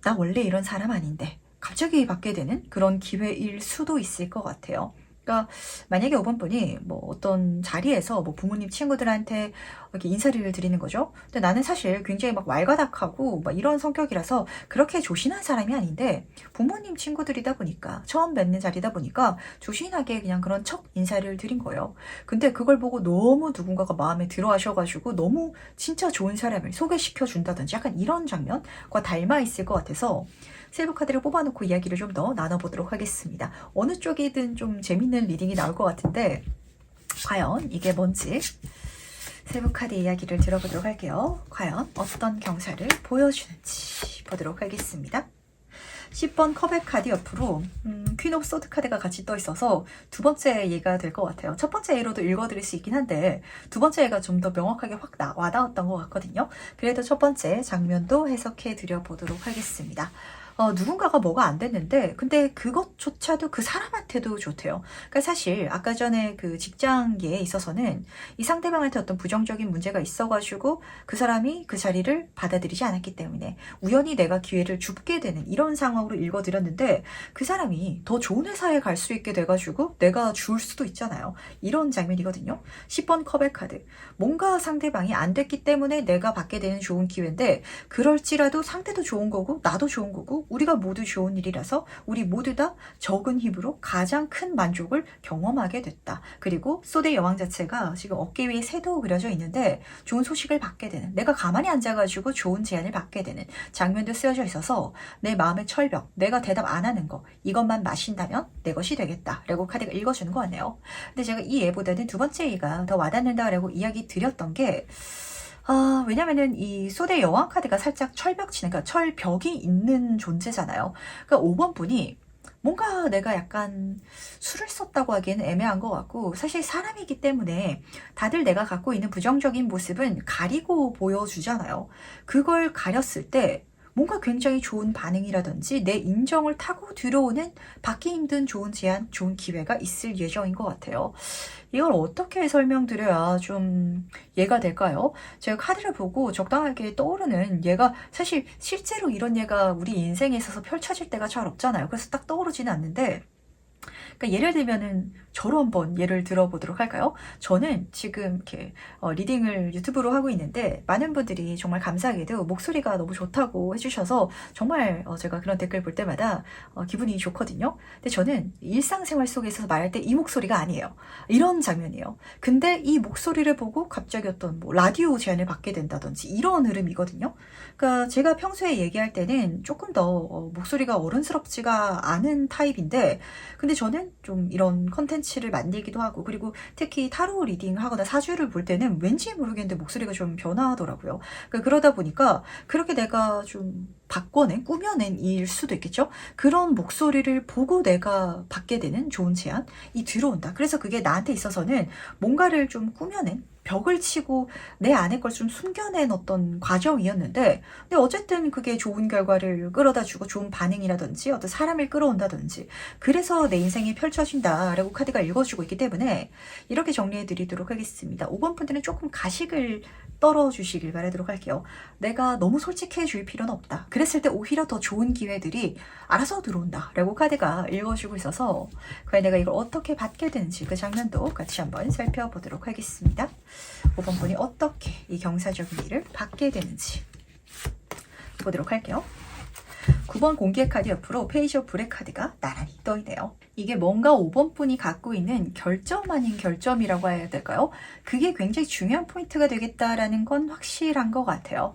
나 원래 이런 사람 아닌데 갑자기 받게 되는 그런 기회일 수도 있을 것 같아요. 그러니까 만약에 5번 분이 어떤 자리에서 부모님 친구들한테 이렇게 인사를 드리는 거죠. 근데 나는 사실 굉장히 왈가닥하고 이런 성격이라서 그렇게 조신한 사람이 아닌데, 부모님 친구들이다 보니까 처음 뵙는 자리다 보니까 조신하게 그냥 그런 첫 인사를 드린 거예요. 근데 그걸 보고 너무 누군가가 마음에 들어 하셔가지고 너무 진짜 좋은 사람을 소개시켜 준다든지 약간 이런 장면과 닮아 있을 것 같아서 세부 카드를 뽑아놓고 이야기를 좀 더 나눠보도록 하겠습니다. 어느 쪽이든 좀 재밌는 리딩이 나올 것 같은데 과연 이게 뭔지 세부 카드 이야기를 들어보도록 할게요. 과연 어떤 경사를 보여주는지 보도록 하겠습니다. 10번 컵의 카드 옆으로 퀸 오브 소드 카드가 같이 떠 있어서 두 번째 예가 될 것 같아요. 첫 번째 예로도 읽어드릴 수 있긴 한데 두 번째 예가 좀 더 명확하게 확 와닿았던 것 같거든요. 그래도 첫 번째 장면도 해석해 드려 보도록 하겠습니다. 누군가가 뭐가 안 됐는데 근데 그것조차도 그 사람한테도 좋대요. 그러니까 사실 아까 전에 그 직장계에 있어서는 이 상대방한테 어떤 부정적인 문제가 있어가지고 그 사람이 그 자리를 받아들이지 않았기 때문에 우연히 내가 기회를 줍게 되는 이런 상황으로 읽어드렸는데 그 사람이 더 좋은 회사에 갈 수 있게 돼가지고 내가 줄 수도 있잖아요. 이런 장면이거든요. 10번 컵의 카드. 뭔가 상대방이 안 됐기 때문에 내가 받게 되는 좋은 기회인데 그럴지라도 상대도 좋은 거고 나도 좋은 거고 우리가 모두 좋은 일이라서 우리 모두 다 적은 힘으로 가장 큰 만족을 경험하게 됐다. 그리고 소대 여왕 자체가 지금 어깨 위에 새도 그려져 있는데 좋은 소식을 받게 되는 내가 가만히 앉아가지고 좋은 제안을 받게 되는 장면도 쓰여져 있어서 내 마음의 철벽 내가 대답 안 하는 거 이것만 마신다면 내 것이 되겠다 라고 카드가 읽어주는 것 같네요. 근데 제가 이 예보다는 두 번째 예가 더 와닿는다 라고 이야기 드렸던 게 왜냐면은 이 소대 여왕 카드가 살짝 철벽치는, 그러니까 철벽이 있는 존재잖아요. 그러니까 5번 분이 뭔가 내가 약간 술을 썼다고 하기에는 애매한 것 같고 사실 사람이기 때문에 다들 내가 갖고 있는 부정적인 모습은 가리고 보여주잖아요. 그걸 가렸을 때 뭔가 굉장히 좋은 반응이라든지 내 인정을 타고 들어오는 받기 힘든 좋은 제안, 좋은 기회가 있을 예정인 것 같아요. 이걸 어떻게 설명드려야 좀 이해가 될까요? 제가 카드를 보고 적당하게 떠오르는 예가 사실 실제로 이런 예가 우리 인생에 있어서 펼쳐질 때가 잘 없잖아요. 그래서 딱 떠오르지는 않는데 그러니까 예를 들면은 저로 한번 예를 들어보도록 할까요? 저는 지금 이렇게 리딩을 유튜브로 하고 있는데 많은 분들이 정말 감사하게도 목소리가 너무 좋다고 해주셔서 정말 제가 그런 댓글 볼 때마다 기분이 좋거든요. 근데 저는 일상생활 속에 있어서 말할 때 이 목소리가 아니에요. 이런 장면이에요. 근데 이 목소리를 보고 갑자기 어떤 뭐 라디오 제안을 받게 된다든지 이런 흐름이거든요. 그러니까 제가 평소에 얘기할 때는 조금 더 목소리가 어른스럽지가 않은 타입인데 근데 저는 좀 이런 컨텐츠를 만들기도 하고 그리고 특히 타로 리딩 하거나 사주를 볼 때는 왠지 모르겠는데 목소리가 좀 변화하더라고요. 그러다 보니까 그렇게 내가 좀 바꿔낸, 꾸며낸 일 수도 있겠죠? 그런 목소리를 보고 내가 받게 되는 좋은 제안이 들어온다. 그래서 그게 나한테 있어서는 뭔가를 좀 꾸며낸 벽을 치고 내 안에 걸 좀 숨겨낸 어떤 과정이었는데 근데 어쨌든 그게 좋은 결과를 끌어다 주고 좋은 반응이라든지 어떤 사람을 끌어온다든지 그래서 내 인생이 펼쳐진다라고 카드가 읽어주고 있기 때문에 이렇게 정리해 드리도록 하겠습니다. 5번 분들은 조금 가식을 떨어주시길 바라도록 할게요. 내가 너무 솔직해 줄 필요는 없다. 그랬을 때 오히려 더 좋은 기회들이 알아서 들어온다 라고 카드가 읽어주고 있어서 과연 내가 이걸 어떻게 받게 되는지 그 장면도 같이 한번 살펴보도록 하겠습니다. 5번 분이 어떻게 이 경사적인 일을 받게 되는지 보도록 할게요. 9번 공개 카드 옆으로 페이지 오브 불의 카드가 나란히 떠있네요. 이게 뭔가 5번 분이 갖고 있는 결점 아닌 결점이라고 해야 될까요? 그게 굉장히 중요한 포인트가 되겠다라는 건 확실한 것 같아요.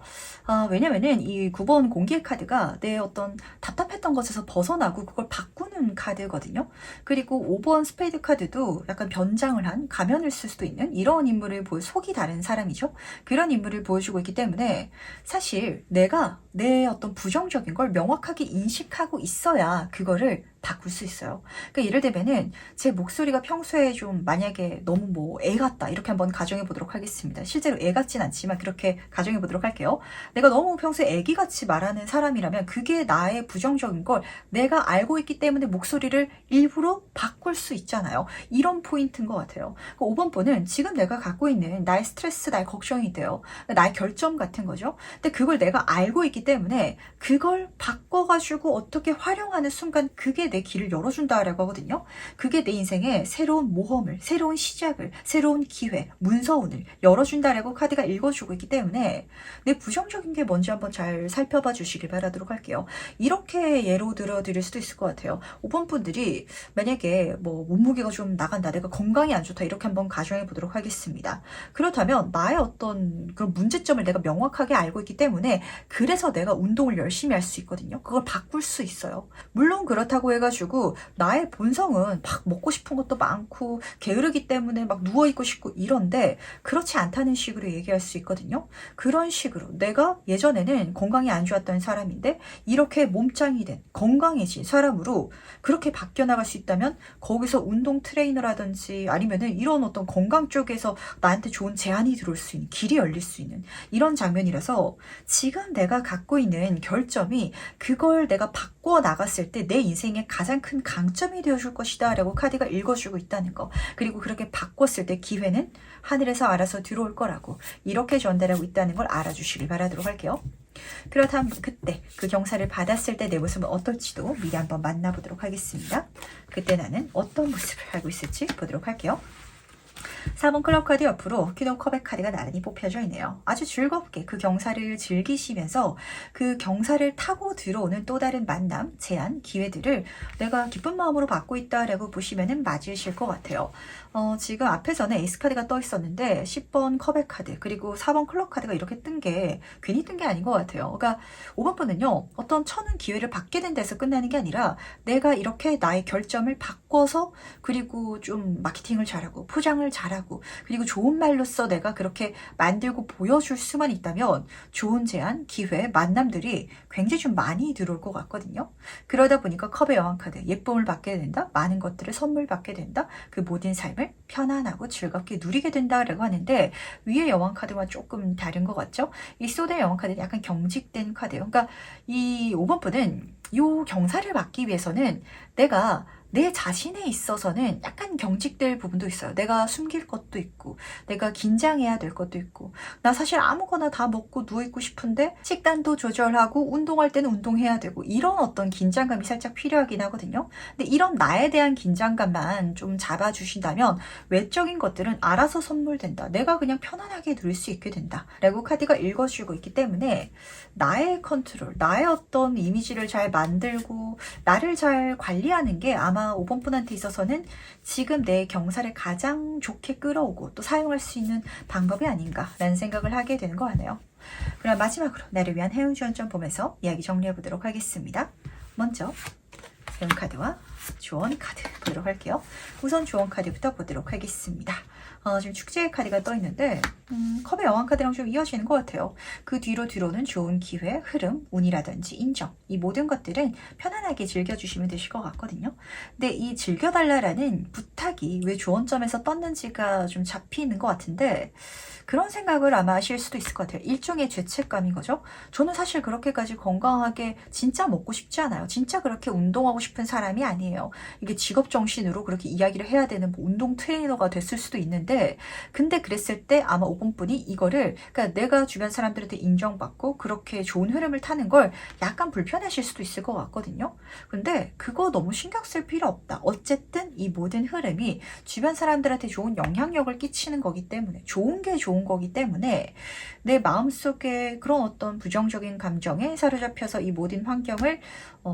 왜냐면은 이 9번 공개 카드가 내 어떤 답답했던 것에서 벗어나고 그걸 바꾸는 카드거든요. 그리고 5번 스페이드 카드도 약간 변장을 한 가면을 쓸 수도 있는 이런 인물을 속이 다른 사람이죠. 그런 인물을 보여주고 있기 때문에 사실 내가 내 어떤 부정적인 걸 명확하게 인식하고 있어야 그거를 바꿀 수 있어요. 그러니까 예를 들면은 제 목소리가 평소에 좀 만약에 너무 뭐 애 같다 이렇게 한번 가정해 보도록 하겠습니다. 실제로 애 같진 않지만 그렇게 가정해 보도록 할게요. 내가 너무 평소에 애기같이 말하는 사람이라면 그게 나의 부정적인 걸 내가 알고 있기 때문에 목소리를 일부러 바꿀 수 있잖아요. 이런 포인트인 것 같아요. 5번 분은 지금 내가 갖고 있는 나의 스트레스, 나의 걱정이 돼요. 나의 결점 같은 거죠. 근데 그걸 내가 알고 있기 때문에 그걸 바꿔가지고 어떻게 활용하는 순간 그게 내 길을 열어준다라고 하거든요. 그게 내 인생에 새로운 모험을, 새로운 시작을, 새로운 기회, 문서운을 열어준다라고 카드가 읽어주고 있기 때문에 내 부정적인 게 뭔지 한번 잘 살펴봐 주시길 바라도록 할게요. 이렇게 예로 들어 드릴 수도 있을 것 같아요. 5번 분들이 만약에 뭐 몸무게가 좀 나간다, 내가 건강이 안 좋다 이렇게 한번 가정해 보도록 하겠습니다. 그렇다면 나의 어떤 그런 문제점을 내가 명확하게 알고 있기 때문에 그래서 내가 운동을 열심히 할 수 있거든요. 그걸 바꿀 수 있어요. 물론 그렇다고 해 그래가지고 나의 본성은 막 먹고 싶은 것도 많고 게으르기 때문에 막 누워있고 싶고 이런데 그렇지 않다는 식으로 얘기할 수 있거든요. 그런 식으로 내가 예전에는 건강이 안 좋았던 사람인데 이렇게 몸짱이 된 건강해진 사람으로 그렇게 바뀌어 나갈 수 있다면 거기서 운동 트레이너라든지 아니면은 이런 어떤 건강 쪽에서 나한테 좋은 제안이 들어올 수 있는 길이 열릴 수 있는 이런 장면이라서 지금 내가 갖고 있는 결점이 그걸 내가 바꿔 나갔을 때 내 인생의 가장 큰 강점이 되어줄 것이다 라고 카드가 읽어주고 있다는 거. 그리고 그렇게 바꿨을 때 기회는 하늘에서 알아서 들어올 거라고 이렇게 전달하고 있다는 걸 알아주시길 바라도록 할게요. 그렇다면 그때 그 경사를 받았을 때 내 모습은 어떨지도 미리 한번 만나보도록 하겠습니다. 그때 나는 어떤 모습을 하고 있을지 보도록 할게요. 4번 클럽 카드 옆으로 퀴노 컵의 카드가 나란히 뽑혀져 있네요. 아주 즐겁게 그 경사를 즐기시면서 그 경사를 타고 들어오는 또 다른 만남, 제안, 기회들을 내가 기쁜 마음으로 받고 있다라고 보시면 맞으실 것 같아요. 지금 앞에서는 에이스 카드가 떠 있었는데 10번 컵의 카드 그리고 4번 클럽 카드가 이렇게 뜬 게 괜히 뜬 게 아닌 것 같아요. 그러니까 5번 분은요. 어떤 천은 기회를 받게 된 데서 끝나는 게 아니라 내가 이렇게 나의 결점을 바꿔서 그리고 좀 마케팅을 잘하고 포장을 잘하고 그리고 좋은 말로써 내가 그렇게 만들고 보여줄 수만 있다면 좋은 제안, 기회, 만남들이 굉장히 좀 많이 들어올 것 같거든요. 그러다 보니까 컵의 여왕 카드 예쁨을 받게 된다. 많은 것들을 선물 받게 된다. 그 모든 삶을 편안하고 즐겁게 누리게 된다라고 하는데 위의 여왕 카드와 조금 다른 것 같죠? 이 소드의 여왕 카드는 약간 경직된 카드예요. 그러니까 이 5번 분은 이 경사를 받기 위해서는 내가 내 자신에 있어서는 약간 경직될 부분도 있어요. 내가 숨길 것도 있고 내가 긴장해야 될 것도 있고 나 사실 아무거나 다 먹고 누워있고 싶은데 식단도 조절하고 운동할 때는 운동해야 되고 이런 어떤 긴장감이 살짝 필요하긴 하거든요. 근데 이런 나에 대한 긴장감만 좀 잡아주신다면 외적인 것들은 알아서 선물된다. 내가 그냥 편안하게 누릴 수 있게 된다. 라고 카드가 읽어주고 있기 때문에 나의 컨트롤, 나의 어떤 이미지를 잘 만들고 나를 잘 관리하는 게 아마 5번 분한테 있어서는 지금 내 경사를 가장 좋게 끌어오고 또 사용할 수 있는 방법이 아닌가라는 생각을 하게 되는 것 같네요. 그럼 마지막으로 나를 위한 해운 지원점 보면서 이야기 정리해 보도록 하겠습니다. 먼저 해운 카드와 조언 카드 보도록 할게요. 우선 조언 카드부터 보도록 하겠습니다. 지금 축제의 카드가 떠 있는데 컵의 여왕 카드랑 좀 이어지는 것 같아요. 그 뒤로 들어오는 좋은 기회, 흐름, 운이라든지 인정 이 모든 것들은 편안하게 즐겨주시면 되실 것 같거든요. 근데 이 즐겨달라라는 부탁이 왜 조언점에서 떴는지가 좀 잡히는 것 같은데 그런 생각을 아마 하실 수도 있을 것 같아요. 일종의 죄책감인 거죠. 저는 사실 그렇게까지 건강하게 진짜 먹고 싶지 않아요. 진짜 그렇게 운동하고 싶은 사람이 아니에요. 이게 직업 정신으로 그렇게 이야기를 해야 되는 뭐 운동 트레이너가 됐을 수도 있는데 근데 그랬을 때 아마 5번 분이 이거를 그러니까 내가 주변 사람들한테 인정받고 그렇게 좋은 흐름을 타는 걸 약간 불편하실 수도 있을 것 같거든요. 근데 그거 너무 신경 쓸 필요 없다. 어쨌든 이 모든 흐름이 주변 사람들한테 좋은 영향력을 끼치는 거기 때문에 좋은 게 좋은 거기 때문에 내 마음속에 그런 어떤 부정적인 감정에 사로잡혀서 이 모든 환경을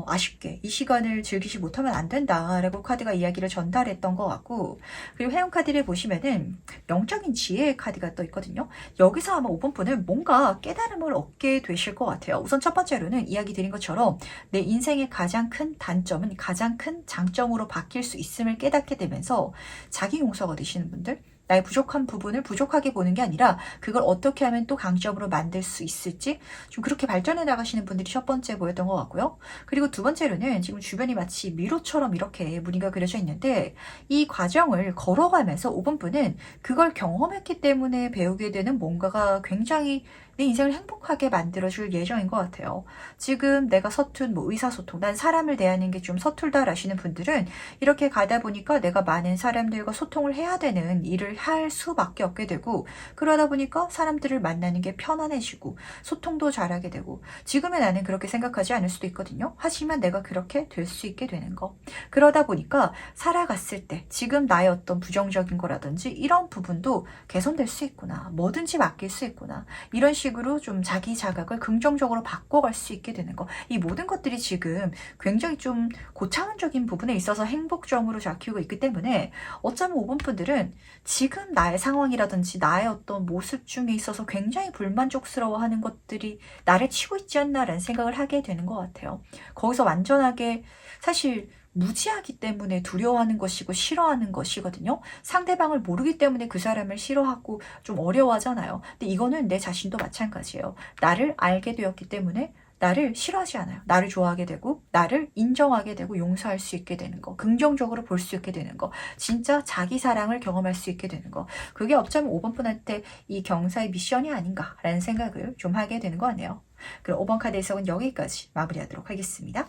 아쉽게 이 시간을 즐기지 못하면 안 된다라고 카드가 이야기를 전달했던 것 같고 그리고 해운 카드를 보시면은 영적인 지혜의 카드가 또 있거든요. 여기서 아마 5번 분은 뭔가 깨달음을 얻게 되실 것 같아요. 우선 첫 번째로는 이야기 드린 것처럼 내 인생의 가장 큰 단점은 가장 큰 장점으로 바뀔 수 있음을 깨닫게 되면서 자기 용서가 되시는 분들 나의 부족한 부분을 부족하게 보는 게 아니라 그걸 어떻게 하면 또 강점으로 만들 수 있을지 좀 그렇게 발전해 나가시는 분들이 첫 번째 보였던 것 같고요. 그리고 두 번째로는 지금 주변이 마치 미로처럼 이렇게 무늬가 그려져 있는데 이 과정을 걸어가면서 5번 분은 그걸 경험했기 때문에 배우게 되는 뭔가가 굉장히 내 인생을 행복하게 만들어줄 예정인 것 같아요. 지금 내가 서툰 뭐 의사소통, 난 사람을 대하는 게 좀 서툴다라시는 분들은 이렇게 가다 보니까 내가 많은 사람들과 소통을 해야 되는 일을 할 수밖에 없게 되고 그러다 보니까 사람들을 만나는 게 편안해지고 소통도 잘하게 되고 지금의 나는 그렇게 생각하지 않을 수도 있거든요. 하지만 내가 그렇게 될 수 있게 되는 거. 그러다 보니까 살아갔을 때 지금 나의 어떤 부정적인 거라든지 이런 부분도 개선될 수 있구나. 뭐든지 맡길 수 있구나. 이런 식으로 좀 자기 자각을 긍정적으로 바꿔갈 수 있게 되는 거. 이 모든 것들이 지금 굉장히 좀 고차원적인 부분에 있어서 행복점으로 잡히고 있기 때문에 어쩌면 5번 분들은 지금 나의 상황이라든지 나의 어떤 모습 중에 있어서 굉장히 불만족스러워하는 것들이 나를 치고 있지 않나라는 생각을 하게 되는 것 같아요. 거기서 완전하게 사실 무지하기 때문에 두려워하는 것이고 싫어하는 것이거든요. 상대방을 모르기 때문에 그 사람을 싫어하고 좀 어려워하잖아요. 근데 이거는 내 자신도 마찬가지예요. 나를 알게 되었기 때문에 나를 싫어하지 않아요. 나를 좋아하게 되고 나를 인정하게 되고 용서할 수 있게 되는 거, 긍정적으로 볼 수 있게 되는 거, 진짜 자기 사랑을 경험할 수 있게 되는 거, 그게 어쩌면 5번 분한테 이 경사의 미션이 아닌가라는 생각을 좀 하게 되는 거 같네요. 그럼 5번 카드 해석은 여기까지 마무리하도록 하겠습니다.